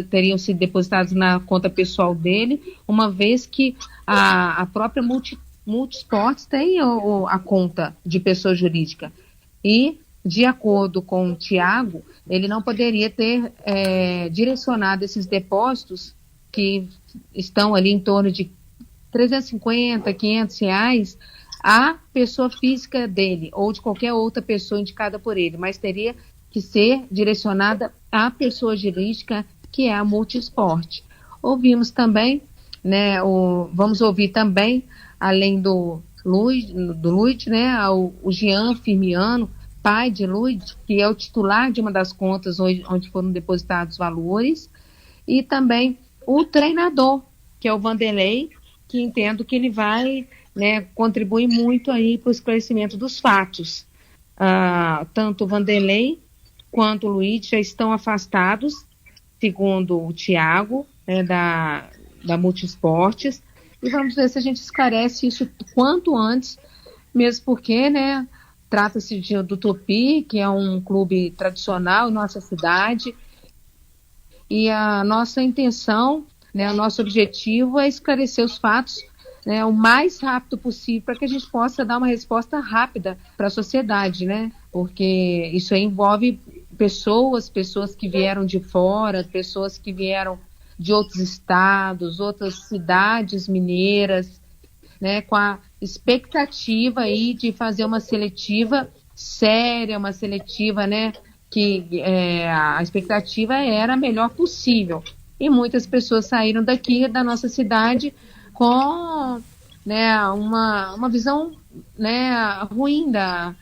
teriam sido depositados na conta pessoal dele, uma vez que a própria Multisports tem a conta de pessoa jurídica. E, de acordo com o Tiago, ele não poderia ter direcionado esses depósitos, que estão ali em torno de R$350, R$500, à pessoa física dele, ou de qualquer outra pessoa indicada por ele, mas teria que ser direcionada à pessoa jurídica, que é a Multisport. Ouvimos também, né, vamos ouvir também, além do Luiz, né, o Jean Firmiano, pai de Luiz, que é o titular de uma das contas onde foram depositados valores, e também o treinador, que é o Vanderlei, que entendo que ele vai, né, contribuir muito aí para o esclarecimento dos fatos. Tanto o Vanderlei quanto o Luiz já estão afastados, segundo o Tiago, né, da Multisportes, e vamos ver se a gente esclarece isso quanto antes, mesmo porque, né, trata-se do Tupi, que é um clube tradicional em nossa cidade, e a nossa intenção, né, o nosso objetivo é esclarecer os fatos, né, o mais rápido possível, para que a gente possa dar uma resposta rápida para a sociedade, né, porque isso aí envolve pessoas que vieram de fora, pessoas que vieram de outros estados, outras cidades mineiras, né, com a expectativa aí de fazer uma seletiva séria, uma seletiva, né, que a expectativa era a melhor possível. E muitas pessoas saíram daqui da nossa cidade com, né, uma visão, né, ruim da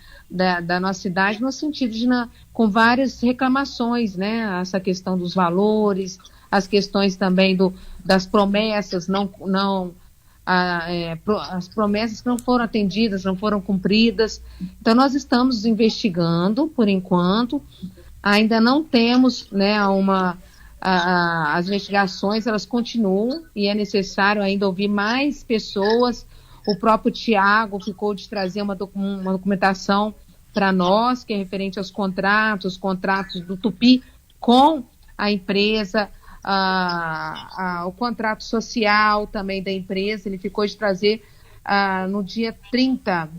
nossa cidade, no sentido de com várias reclamações, né, essa questão dos valores, as questões também das promessas, as promessas que não foram atendidas, não foram cumpridas. Então nós estamos investigando, por enquanto, ainda não temos, né, as investigações, elas continuam e é necessário ainda ouvir mais pessoas. O próprio Tiago ficou de trazer uma documentação para nós, que é referente aos contratos do Tupi com a empresa, o contrato social também da empresa. Ele ficou de trazer no dia 30,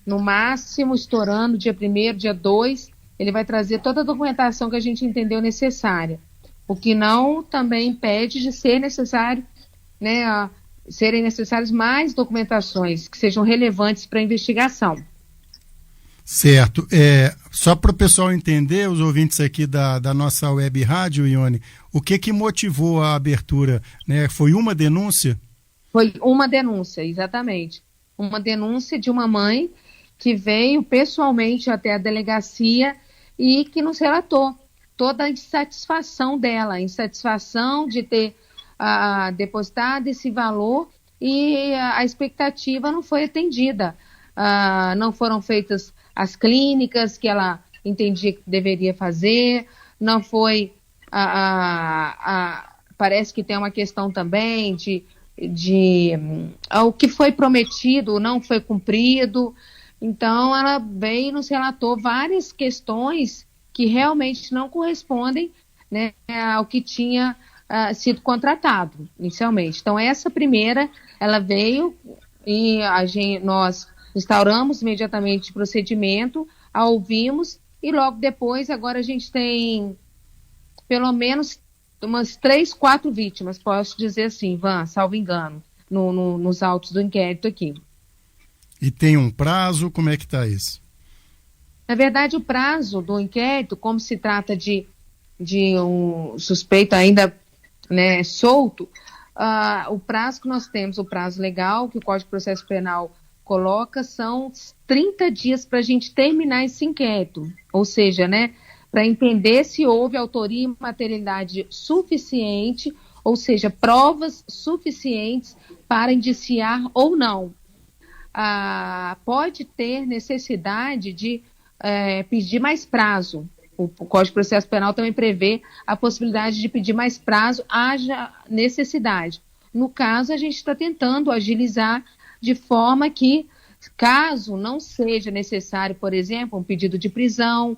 no máximo, estourando, dia 1º, dia 2, ele vai trazer toda a documentação que a gente entendeu necessária. O que não também impede de ser necessário, né, serem necessárias mais documentações que sejam relevantes para a investigação. Certo. Só para o pessoal entender, os ouvintes aqui da nossa web rádio, Ione, o que motivou a abertura? Né? Foi uma denúncia? Foi uma denúncia, exatamente. Uma denúncia de uma mãe que veio pessoalmente até a delegacia e que nos relatou toda a insatisfação dela, a insatisfação de ter depositado esse valor e a expectativa não foi atendida. Não foram feitas as clínicas que ela entendia que deveria fazer, não foi... parece que tem uma questão também de o que foi prometido não foi cumprido. Então, ela veio e nos relatou várias questões que realmente não correspondem, né, ao que tinha sido contratado inicialmente. Então, essa primeira, ela veio e nós instauramos imediatamente o procedimento, a ouvimos e logo depois, agora a gente tem pelo menos umas 3, 4 vítimas, posso dizer assim, Van, salvo engano, nos autos do inquérito aqui. E tem um prazo? Como é que está isso? Na verdade, o prazo do inquérito, como se trata de um suspeito ainda, né, solto, o prazo que nós temos, o prazo legal que o Código de Processo Penal coloca, são 30 dias para a gente terminar esse inquérito. Ou seja, né, para entender se houve autoria e materialidade suficiente, ou seja, provas suficientes para indiciar ou não. Pode ter necessidade de pedir mais prazo. O Código de Processo Penal também prevê a possibilidade de pedir mais prazo, haja necessidade. No caso, a gente está tentando agilizar de forma que, caso não seja necessário, por exemplo, um pedido de prisão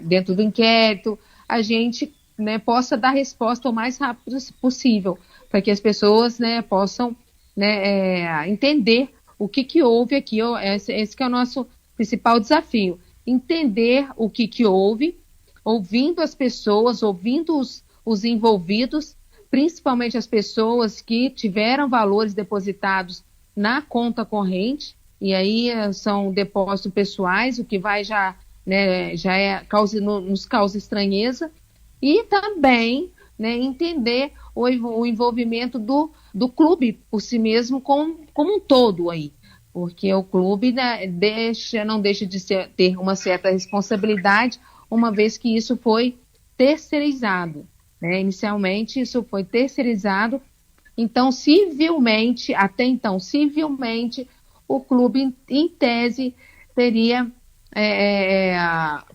dentro do inquérito, a gente, né, possa dar resposta o mais rápido possível, para que as pessoas, né, possam, né, entender o que houve aqui. Esse que é o nosso principal desafio, entender o que houve, ouvindo as pessoas, ouvindo os envolvidos, principalmente as pessoas que tiveram valores depositados na conta corrente, e aí são depósitos pessoais, o que vai já nos causa estranheza, e também, né, entender o envolvimento do clube por si mesmo como um todo aí, porque o clube, né, não deixa de ter uma certa responsabilidade, uma vez que isso foi terceirizado, né? Inicialmente isso foi terceirizado, então até então civilmente, o clube em tese teria,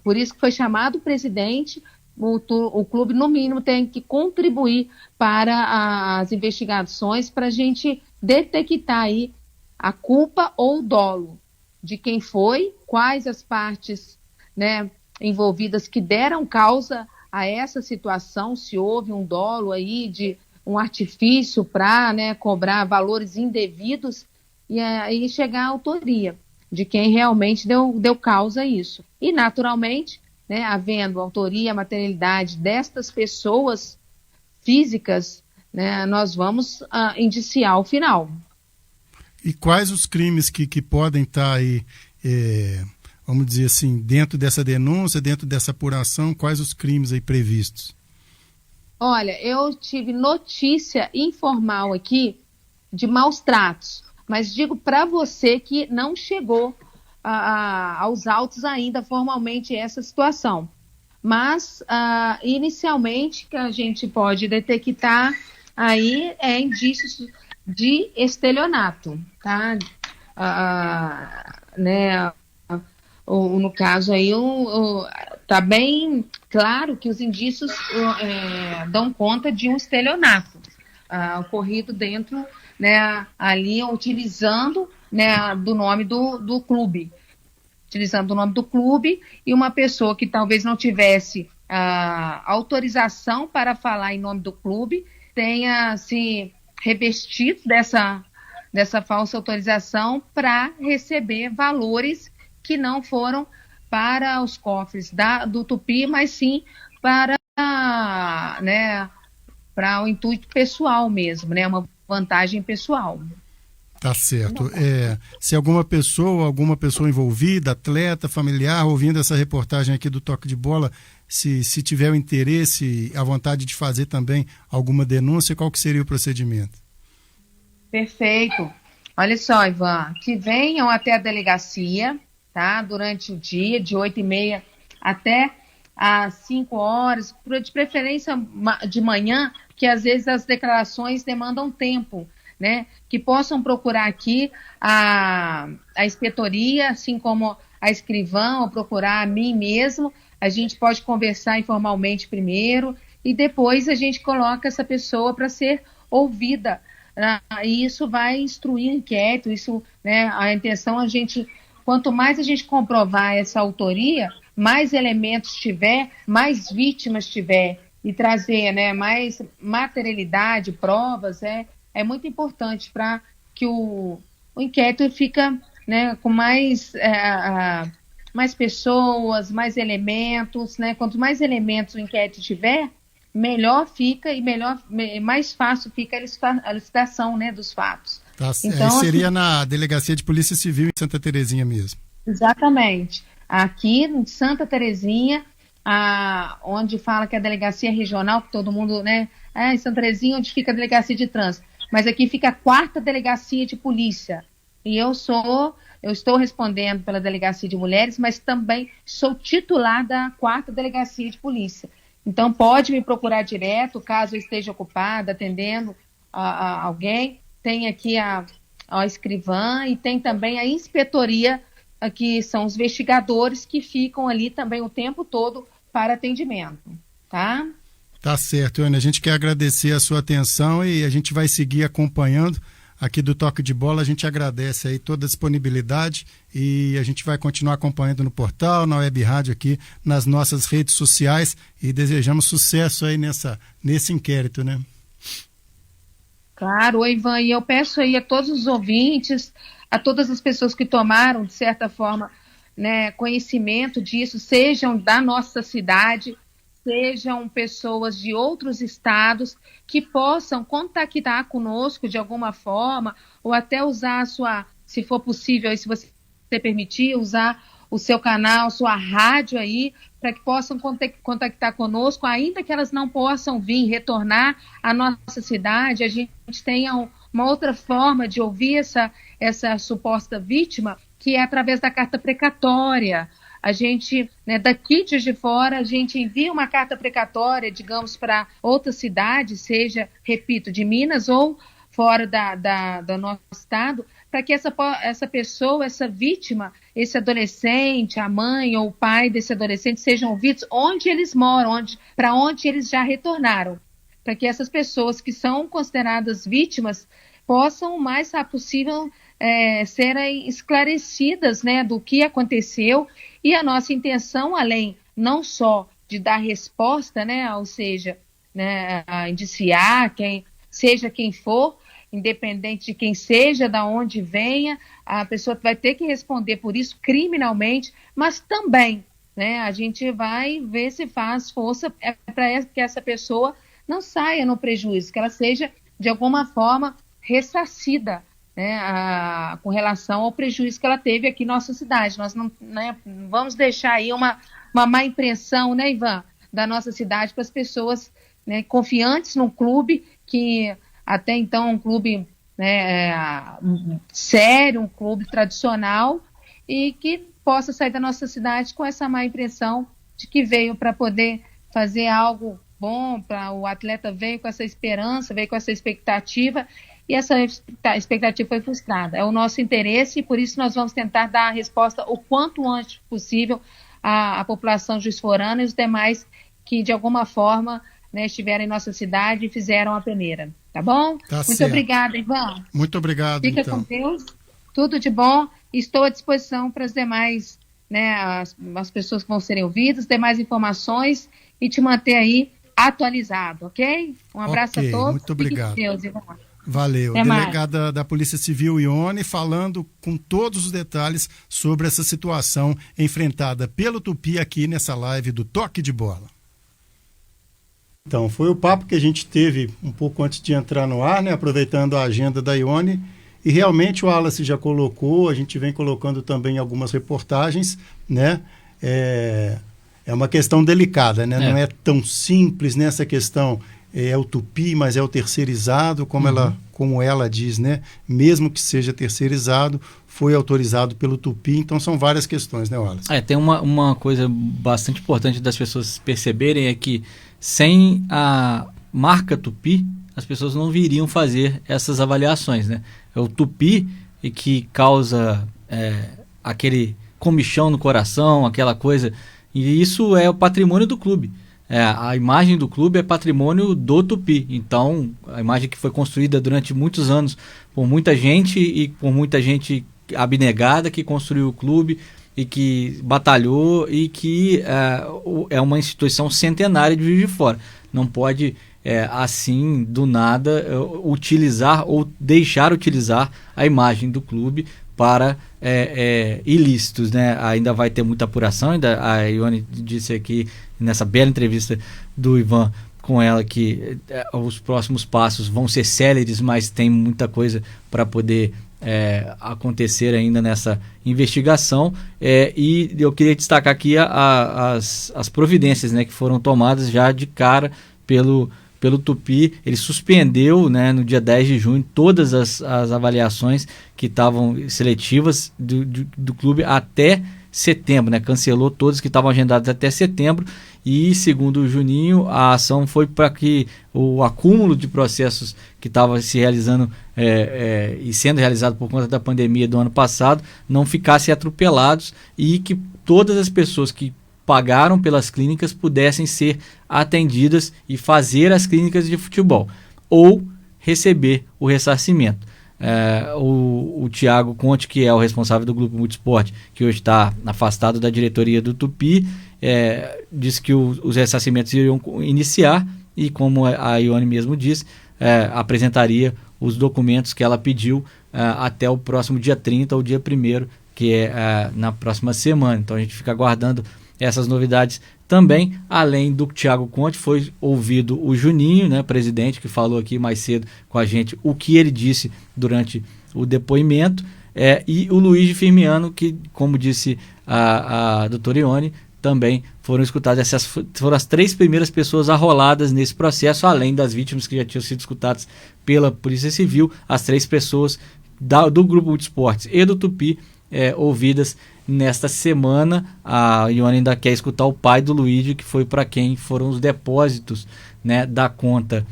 por isso que foi chamado o presidente, o clube no mínimo tem que contribuir para as investigações, para a gente detectar aí a culpa ou o dolo de quem foi, quais as partes, né, envolvidas que deram causa a essa situação, se houve um dolo aí de um artifício para, né, cobrar valores indevidos, e aí chegar à autoria de quem realmente deu causa a isso. E, naturalmente, né, havendo autoria, materialidade destas pessoas físicas, né, nós vamos indiciar o final. E quais os crimes que podem estar aí, vamos dizer assim, dentro dessa denúncia, dentro dessa apuração, quais os crimes aí previstos? Olha, eu tive notícia informal aqui de maus tratos, mas digo para você que não chegou aos autos ainda formalmente essa situação. Mas, inicialmente, que a gente pode detectar aí indícios de estelionato, tá? Né? No caso aí, tá bem claro que os indícios dão conta de um estelionato ocorrido dentro, né, ali utilizando, né, do nome do clube. Utilizando o nome do clube, e uma pessoa que talvez não tivesse autorização para falar em nome do clube tenha se revestido dessa falsa autorização para receber valores que não foram para os cofres do Tupi, mas sim para, né, para o intuito pessoal mesmo, né, uma vantagem pessoal. Tá certo. Se alguma pessoa envolvida, atleta, familiar, ouvindo essa reportagem aqui do Toque de Bola, se tiver o interesse, a vontade de fazer também alguma denúncia, qual que seria o procedimento? Perfeito. Olha só, Ivan, que venham até a delegacia, tá? Durante o dia, de 8h30 até às 5 horas, de preferência de manhã, que às vezes as declarações demandam tempo, né? Que possam procurar aqui a inspetoria, assim como a escrivã, ou procurar a mim mesmo. A gente pode conversar informalmente primeiro e depois a gente coloca essa pessoa para ser ouvida. E isso vai instruir o inquérito, isso, né, a intenção, quanto mais a gente comprovar essa autoria, mais elementos tiver, mais vítimas tiver, e trazer, né, mais materialidade, provas, é muito importante para que o inquérito fica, né, com mais pessoas, mais elementos, né? Quanto mais elementos o inquérito tiver, melhor fica e mais fácil fica a elucidação, né, dos fatos. Tá, então, seria na Delegacia de Polícia Civil em Santa Terezinha mesmo. Exatamente. Aqui em Santa Terezinha, onde fala que é a delegacia regional, que todo mundo, né, em Santa Terezinha, onde fica a delegacia de trânsito. Mas aqui fica a 4ª delegacia de polícia. E eu estou respondendo pela delegacia de mulheres, mas também sou titular da 4ª delegacia de polícia. Então pode me procurar direto, caso eu esteja ocupada, atendendo a alguém. Tem aqui a escrivã e tem também a inspetoria, que são os investigadores que ficam ali também o tempo todo para atendimento, tá? Tá certo, Ana. A gente quer agradecer a sua atenção e a gente vai seguir acompanhando aqui do Toque de Bola. A gente agradece aí toda a disponibilidade e a gente vai continuar acompanhando no portal, na web rádio aqui, nas nossas redes sociais, e desejamos sucesso aí nesse inquérito, né? Claro, Ivan, e eu peço aí a todos os ouvintes, a todas as pessoas que tomaram, de certa forma, né, conhecimento disso, sejam da nossa cidade, sejam pessoas de outros estados, que possam contactar conosco de alguma forma, ou até usar se for possível, e se você permitir, usar o seu canal, sua rádio aí, para que possam contactar conosco, ainda que elas não possam vir retornar à nossa cidade. A gente tenha uma outra forma de ouvir essa suposta vítima, que é através da carta precatória. A gente, né, daqui de Juiz de Fora, a gente envia uma carta precatória, digamos, para outra cidade, seja, repito, de Minas ou fora do nosso estado, para que essa pessoa, essa vítima, esse adolescente, a mãe ou o pai desse adolescente sejam ouvidos onde eles moram, para onde eles já retornaram, para que essas pessoas que são consideradas vítimas possam, o mais rápido possível, serem esclarecidas, né, do que aconteceu. E a nossa intenção, além não só de dar resposta, né, ou seja, né, a indiciar seja quem for, independente de quem seja, da onde venha, a pessoa vai ter que responder por isso criminalmente, mas também, né, a gente vai ver se faz força para que essa pessoa não saia no prejuízo, que ela seja, de alguma forma, ressarcida, né, com relação ao prejuízo que ela teve aqui em nossa cidade. Nós não, né, vamos deixar aí uma má impressão, né, Ivan, da nossa cidade para as pessoas, né, confiantes num clube que até então um clube, né, sério, um clube tradicional, e que possa sair da nossa cidade com essa má impressão de que veio para poder fazer algo bom, o atleta veio com essa esperança, veio com essa expectativa, e essa expectativa foi frustrada. É o nosso interesse, e por isso nós vamos tentar dar a resposta o quanto antes possível à população juiz-forana e os demais que, de alguma forma, né, estiveram em nossa cidade e fizeram a peneira. Tá bom? Tá Muito certo. Obrigada, Ivan. Muito obrigado, Fica então. com Deus. Tudo de bom. Estou à disposição para as demais, né, as pessoas que vão serem ouvidas, demais informações, e te manter aí atualizado, ok? Um abraço Ok, a todos. muito obrigado. Fique com Deus, Ivan. Valeu. Até mais. Delegada da Polícia Civil, Ione, falando com todos os detalhes sobre essa situação enfrentada pelo Tupi aqui nessa live do Toque de Bola. Então, foi o papo que a gente teve um pouco antes de entrar no ar, né? Aproveitando a agenda da Ione. E realmente o Wallace já colocou, a gente vem colocando também algumas reportagens, né? É uma questão delicada, né? Não é tão simples nessa questão. É o Tupi, mas é o terceirizado, como ela diz, né? Mesmo que seja terceirizado, foi autorizado pelo Tupi, então são várias questões, né, Wallace? Tem uma coisa bastante importante das pessoas perceberem, é que sem a marca Tupi, as pessoas não viriam fazer essas avaliações, né? É o Tupi que causa aquele comichão no coração, aquela coisa, e isso é o patrimônio do clube. A imagem do clube é patrimônio do Tupi. Então, a imagem que foi construída durante muitos anos por muita gente e por muita gente abnegada que construiu o clube e que batalhou e que é uma instituição centenária de Juiz de Fora. Não pode, assim, do nada, utilizar ou deixar utilizar a imagem do clube para ilícitos, né? Ainda vai ter muita apuração. A Ione disse aqui nessa bela entrevista do Ivan com ela que os próximos passos vão ser céleres, mas tem muita coisa para poder acontecer ainda nessa investigação, e eu queria destacar aqui as providências, né, que foram tomadas já de cara pelo Tupi. Ele suspendeu, né, no dia 10 de junho todas as avaliações que estavam seletivas do clube até setembro, né? Cancelou todas que estavam agendadas até setembro, e segundo o Juninho, a ação foi para que o acúmulo de processos que estava se realizando e sendo realizado por conta da pandemia do ano passado não ficassem atropelados, e que todas as pessoas que pagaram pelas clínicas pudessem ser atendidas e fazer as clínicas de futebol ou receber o ressarcimento. O Thiago Conte, que é o responsável do Grupo Multisport, que hoje está afastado da diretoria do Tupi, disse que os ressarcimentos iriam iniciar, e como a Ione mesmo disse, apresentaria os documentos que ela pediu até o próximo dia 30 ou dia 1º, que é na próxima semana. Então a gente fica aguardando essas novidades também. Além do Thiago Conte, foi ouvido o Juninho, né, presidente, que falou aqui mais cedo com a gente o que ele disse durante o depoimento, e o Luiz Firmiano, que, como disse a doutora Ione, também foram escutadas. Essas foram as 3 primeiras pessoas arroladas nesse processo, além das vítimas que já tinham sido escutadas pela Polícia Civil. As 3 pessoas do Grupo Multisportes e do Tupi ouvidas nesta semana. A Ione ainda quer escutar o pai do Luigi, que foi para quem foram os depósitos, né, da conta,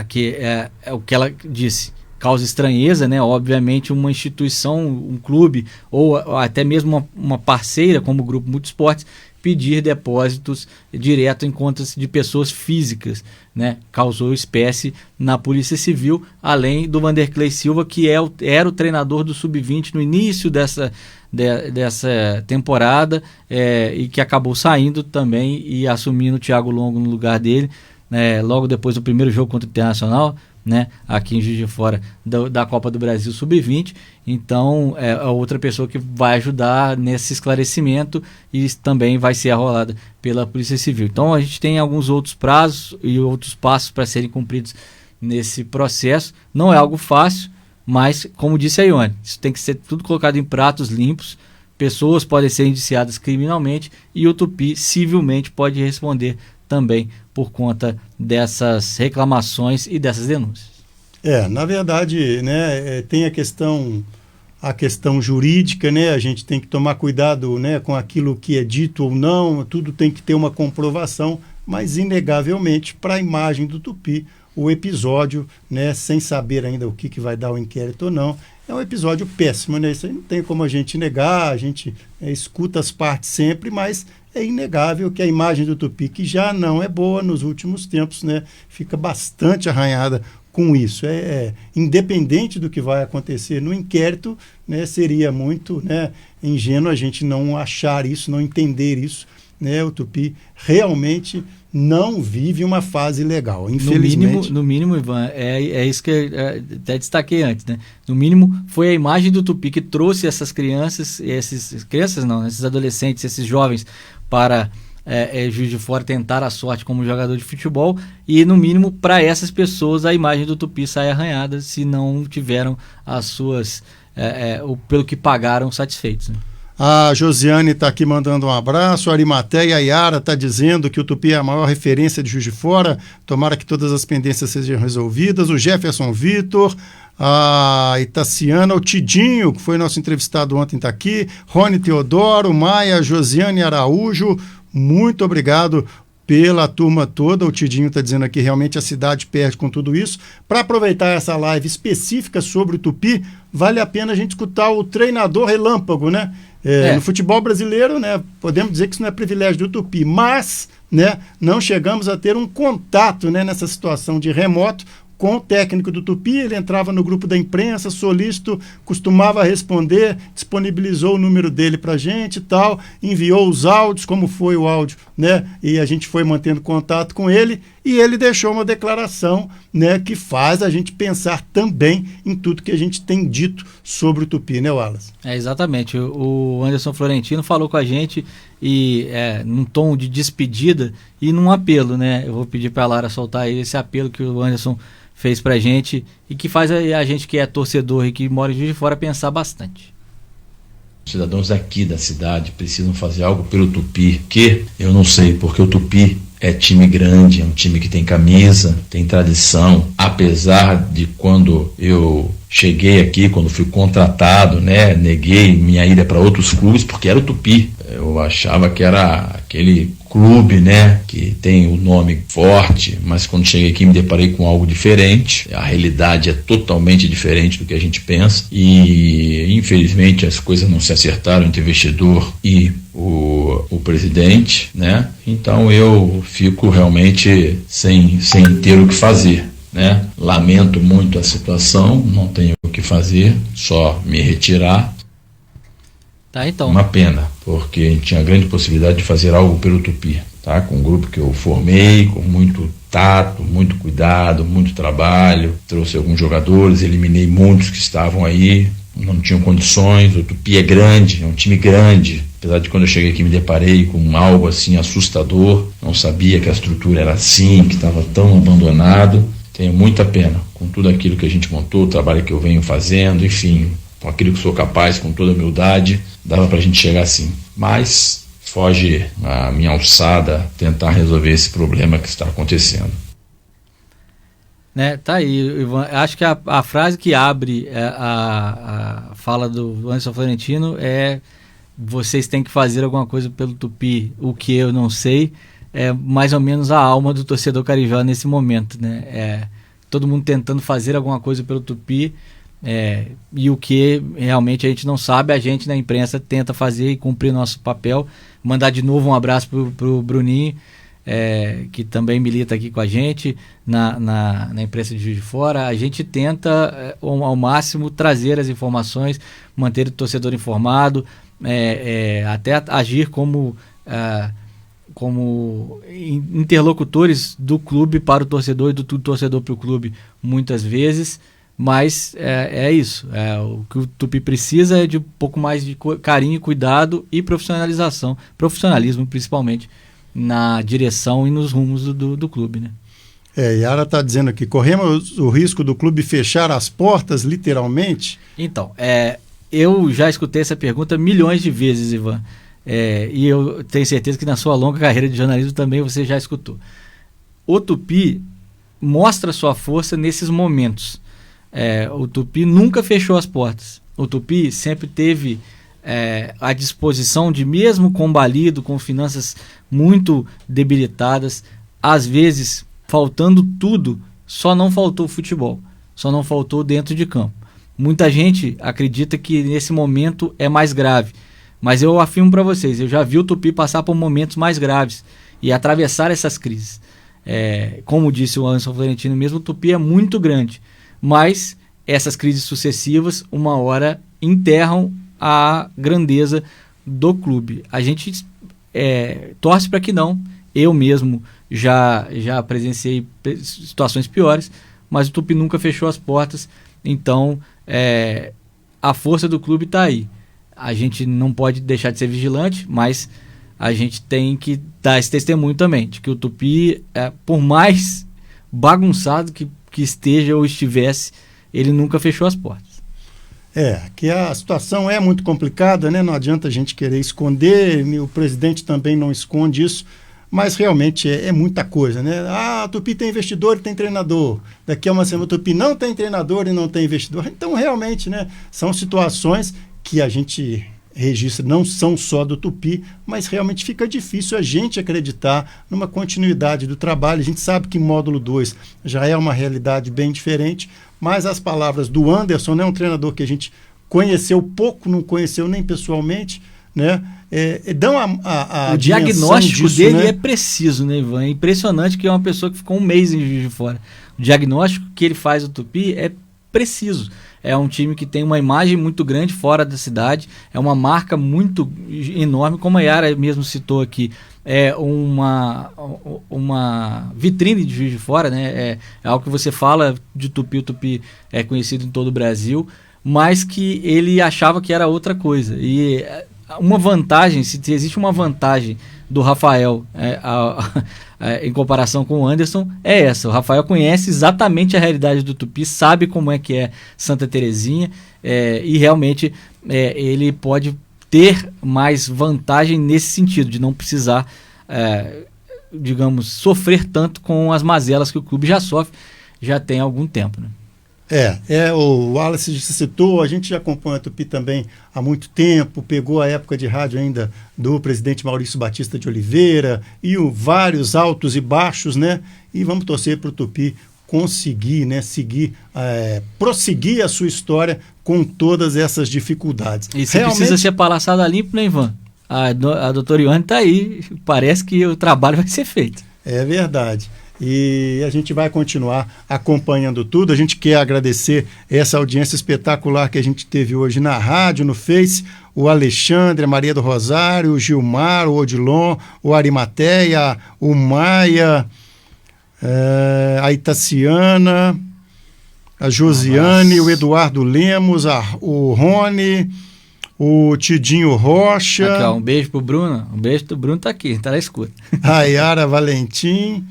que é o que ela disse, causa estranheza, né? Obviamente uma instituição, um clube ou até mesmo uma parceira como o Grupo Multisportes pedir depósitos direto em contas de pessoas físicas, né? Causou espécie na Polícia Civil, além do Vanderclei Silva, que era o treinador do Sub-20 no início dessa temporada, e que acabou saindo também e assumindo o Thiago Longo no lugar dele, logo depois do primeiro jogo contra o Internacional, né, aqui em Juiz de Fora, da Copa do Brasil Sub-20. Então é outra pessoa que vai ajudar nesse esclarecimento e também vai ser arrolada pela Polícia Civil. Então a gente tem alguns outros prazos e outros passos para serem cumpridos nesse processo. Não é algo fácil, mas, como disse a Ione, isso tem que ser tudo colocado em pratos limpos. Pessoas podem ser indiciadas criminalmente e o Tupi civilmente pode responder também por conta dessas reclamações e dessas denúncias. Na verdade, né, tem a questão jurídica, né? A gente tem que tomar cuidado, né, com aquilo que é dito ou não, tudo tem que ter uma comprovação, mas inegavelmente, para a imagem do Tupi, o episódio, né, sem saber ainda o que vai dar o inquérito ou não, é um episódio péssimo, né? Isso aí não tem como a gente negar, a gente escuta as partes sempre, mas é inegável que a imagem do Tupi, que já não é boa nos últimos tempos, né, fica bastante arranhada com isso. Independente do que vai acontecer no inquérito, né, seria muito, né, ingênuo a gente não achar isso, não entender isso, né? O Tupi realmente não vive uma fase legal, infelizmente. No mínimo, Ivan, é isso que eu até destaquei antes, né? No mínimo, foi a imagem do Tupi que trouxe essas crianças, esses adolescentes, esses jovens para Juiz de Fora tentar a sorte como jogador de futebol, e no mínimo para essas pessoas a imagem do Tupi sai arranhada se não tiveram as suas, pelo que pagaram, satisfeitos, né? A Josiane está aqui mandando um abraço. A Arimateia Yara está dizendo que o Tupi é a maior referência de Juiz de Fora. Tomara que todas as pendências sejam resolvidas. O Jefferson Vitor, a Itaciana, o Tidinho, que foi nosso entrevistado ontem, está aqui. Rony Teodoro, Maia, Josiane Araújo, muito obrigado pela turma toda. O Tidinho está dizendo aqui, realmente a cidade perde com tudo isso. Para aproveitar essa live específica sobre o Tupi, vale a pena a gente escutar o treinador relâmpago, né? No futebol brasileiro, né, podemos dizer que isso não é privilégio do Tupi, mas, né, não chegamos a ter um contato, né, nessa situação de remoto com o técnico do Tupi. Ele entrava no grupo da imprensa, solícito, costumava responder, disponibilizou o número dele para a gente e tal, enviou os áudios, como foi o áudio, né? E a gente foi mantendo contato com ele, e ele deixou uma declaração, né, que faz a gente pensar também em tudo que a gente tem dito sobre o Tupi, né, Wallace? Exatamente. O Anderson Florentino falou com a gente e num tom de despedida e num apelo, né? Eu vou pedir para a Lara soltar aí esse apelo que o Anderson fez pra gente e que faz a gente que é torcedor e que mora em Juiz de Fora pensar bastante. Os cidadãos aqui da cidade precisam fazer algo pelo Tupi, que eu não sei, porque o Tupi é time grande, é um time que tem camisa, tem tradição, apesar de quando eu cheguei aqui, quando fui contratado, né, neguei minha ida para outros clubes porque era o Tupi. Eu achava que era aquele clube, né, que tem o nome forte, mas quando cheguei aqui me deparei com algo diferente. A realidade é totalmente diferente do que a gente pensa e infelizmente as coisas não se acertaram entre o investidor e o presidente, né? Então eu fico realmente sem ter o que fazer, né? Lamento muito a situação, não tenho o que fazer, só me retirar. Tá, então. Uma pena, porque a gente tinha grande possibilidade de fazer algo pelo Tupi, tá? Com um grupo que eu formei, com muito tato, muito cuidado, muito trabalho, trouxe alguns jogadores, eliminei muitos que estavam aí, não tinham condições. O Tupi é grande, é um time grande, apesar de quando eu cheguei aqui me deparei com algo assim assustador, não sabia que a estrutura era assim, que estava tão abandonado. Tenho muita pena com tudo aquilo que a gente montou, o trabalho que eu venho fazendo, enfim, com aquilo que sou capaz, com toda humildade, dava pra gente chegar assim. Mas foge a minha alçada tentar resolver esse problema que está acontecendo. Né, tá aí, Ivan. Acho que a frase que abre a fala do Anderson Florentino é: vocês têm que fazer alguma coisa pelo Tupi, o que eu não sei. É mais ou menos a alma do torcedor carijó nesse momento, né? Todo mundo tentando fazer alguma coisa pelo Tupi, e o que realmente a gente não sabe, a gente na imprensa tenta fazer e cumprir nosso papel. Mandar de novo um abraço pro Bruninho, que também milita aqui com a gente na imprensa de Juiz de Fora. A gente tenta ao máximo trazer as informações, manter o torcedor informado, até agir como interlocutores do clube para o torcedor e do torcedor para o clube muitas vezes, mas é isso. O que o Tupi precisa é de um pouco mais de carinho, cuidado e profissionalismo principalmente na direção e nos rumos do clube, né? Yara está dizendo aqui, corremos o risco do clube fechar as portas, literalmente? Então, eu já escutei essa pergunta milhões de vezes, Ivan. E eu tenho certeza que na sua longa carreira de jornalismo também você já escutou. O Tupi mostra sua força nesses momentos. O Tupi nunca fechou as portas. O Tupi sempre teve à disposição de, mesmo combalido, com finanças muito debilitadas, às vezes faltando tudo, só não faltou futebol, só não faltou dentro de campo. Muita gente acredita que nesse momento é mais grave, mas eu afirmo para vocês, eu já vi o Tupi passar por momentos mais graves e atravessar essas crises. Como disse o Anderson Florentino mesmo, o Tupi é muito grande, mas essas crises sucessivas, uma hora, enterram a grandeza do clube. A gente torce para que não. Eu mesmo já presenciei situações piores, mas o Tupi nunca fechou as portas. Então a força do clube está aí. A gente não pode deixar de ser vigilante, mas a gente tem que dar esse testemunho também, de que o Tupi, por mais bagunçado que esteja ou estivesse, ele nunca fechou as portas. Que a situação é muito complicada, né? Não adianta a gente querer esconder, o presidente também não esconde isso, mas realmente é muita coisa, né? O Tupi tem investidor e tem treinador. Daqui a uma semana o Tupi não tem treinador e não tem investidor. Então, realmente, né? São situações que a gente registra, não são só do Tupi, mas realmente fica difícil a gente acreditar numa continuidade do trabalho. A gente sabe que módulo 2 já é uma realidade bem diferente, mas as palavras do Anderson, né, um treinador que a gente conheceu pouco, não conheceu nem pessoalmente, né, dão a o diagnóstico disso, dele, né? é preciso, né, Ivan? É impressionante que é uma pessoa que ficou um mês em Juiz de Fora. O diagnóstico que ele faz do Tupi é preciso. É um time que tem uma imagem muito grande fora da cidade, é uma marca muito enorme, como a Yara mesmo citou aqui, é uma vitrine de Juiz de Fora, né? É algo que você fala de Tupi, o Tupi é conhecido em todo o Brasil, mas que ele achava que era outra coisa. E uma vantagem, se existe uma vantagem do Rafael em comparação com o Anderson, é essa. O Rafael conhece exatamente a realidade do Tupi, sabe como é que é Santa Terezinha, e realmente ele pode ter mais vantagem nesse sentido, de não precisar, digamos, sofrer tanto com as mazelas que o clube já sofre, já tem algum tempo, né? O Wallace citou, a gente já acompanha o Tupi também há muito tempo, pegou a época de rádio ainda do presidente Maurício Batista de Oliveira e vários altos e baixos, né? E vamos torcer para o Tupi conseguir, né, prosseguir a sua história com todas essas dificuldades. E se precisa ser palaçada limpo, né, Ivan? A doutora Ione está aí, parece que o trabalho vai ser feito. É verdade. E a gente vai continuar acompanhando tudo. A gente quer agradecer essa audiência espetacular que a gente teve hoje na rádio, no Face, o Alexandre, a Maria do Rosário, o Gilmar, o Odilon, o Arimateia, o Maia, a Itaciana, a Josiane, o Eduardo Lemos, o Rony, o Tidinho Rocha. Aqui, ó, um beijo pro Bruno. Um beijo pro Bruno, tá aqui, tá na escuta. A Yara Valentim.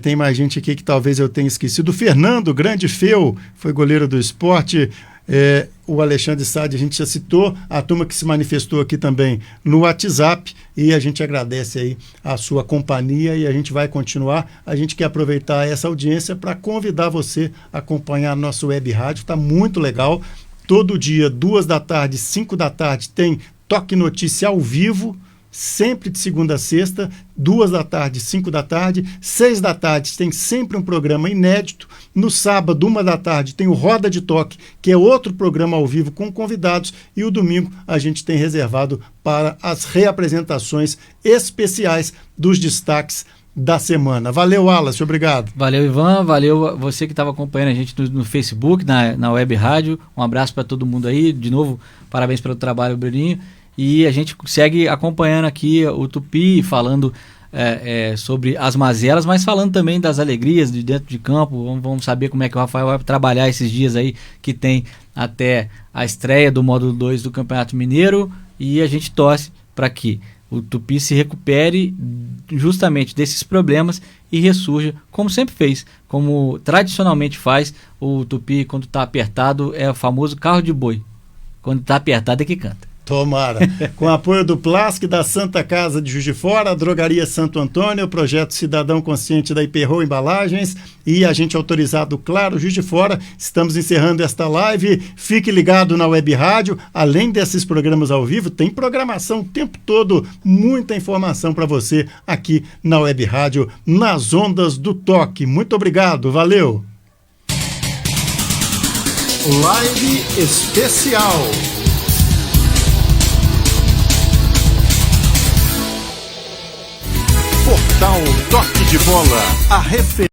Tem mais gente aqui que talvez eu tenha esquecido. O Fernando, grande Feu, foi goleiro do Sport. O Alexandre Sade, a gente já citou, a turma que se manifestou aqui também no WhatsApp, e a gente agradece aí a sua companhia e a gente vai continuar. A gente quer aproveitar essa audiência para convidar você a acompanhar a nossa web rádio, está muito legal. Todo dia, 2 da tarde, 5 da tarde, tem Toque Notícia ao vivo, sempre de segunda a sexta, 2 da tarde, 5 da tarde, 6 da tarde tem sempre um programa inédito. No sábado, 1 da tarde, tem o Roda de Toque, que é outro programa ao vivo com convidados, e o domingo a gente tem reservado para as reapresentações especiais dos destaques da semana. Valeu, Wallace, obrigado. Valeu, Ivan, valeu você que estava acompanhando a gente no Facebook, na web rádio. Um abraço para todo mundo aí. De novo, parabéns pelo trabalho, Bruninho. E a gente segue acompanhando aqui o Tupi, falando sobre as mazelas, mas falando também das alegrias de dentro de campo. Vamos saber como é que o Rafael vai trabalhar esses dias aí que tem até a estreia do módulo 2 do Campeonato Mineiro, e a gente torce para que o Tupi se recupere justamente desses problemas e ressurja, como sempre fez, como tradicionalmente faz. O Tupi, quando está apertado, é o famoso carro de boi. Quando está apertado é que canta. Tomara. Com apoio do Plasc, da Santa Casa de Juiz de Fora, a Drogaria Santo Antônio, o Projeto Cidadão Consciente da Iperro Embalagens e agente autorizado Claro Juiz de Fora, estamos encerrando esta live. Fique ligado na web rádio. Além desses programas ao vivo, tem programação o tempo todo, muita informação para você aqui na web rádio, nas ondas do toque. Muito obrigado, valeu. Live especial. Portal Toque de Bola, a referência.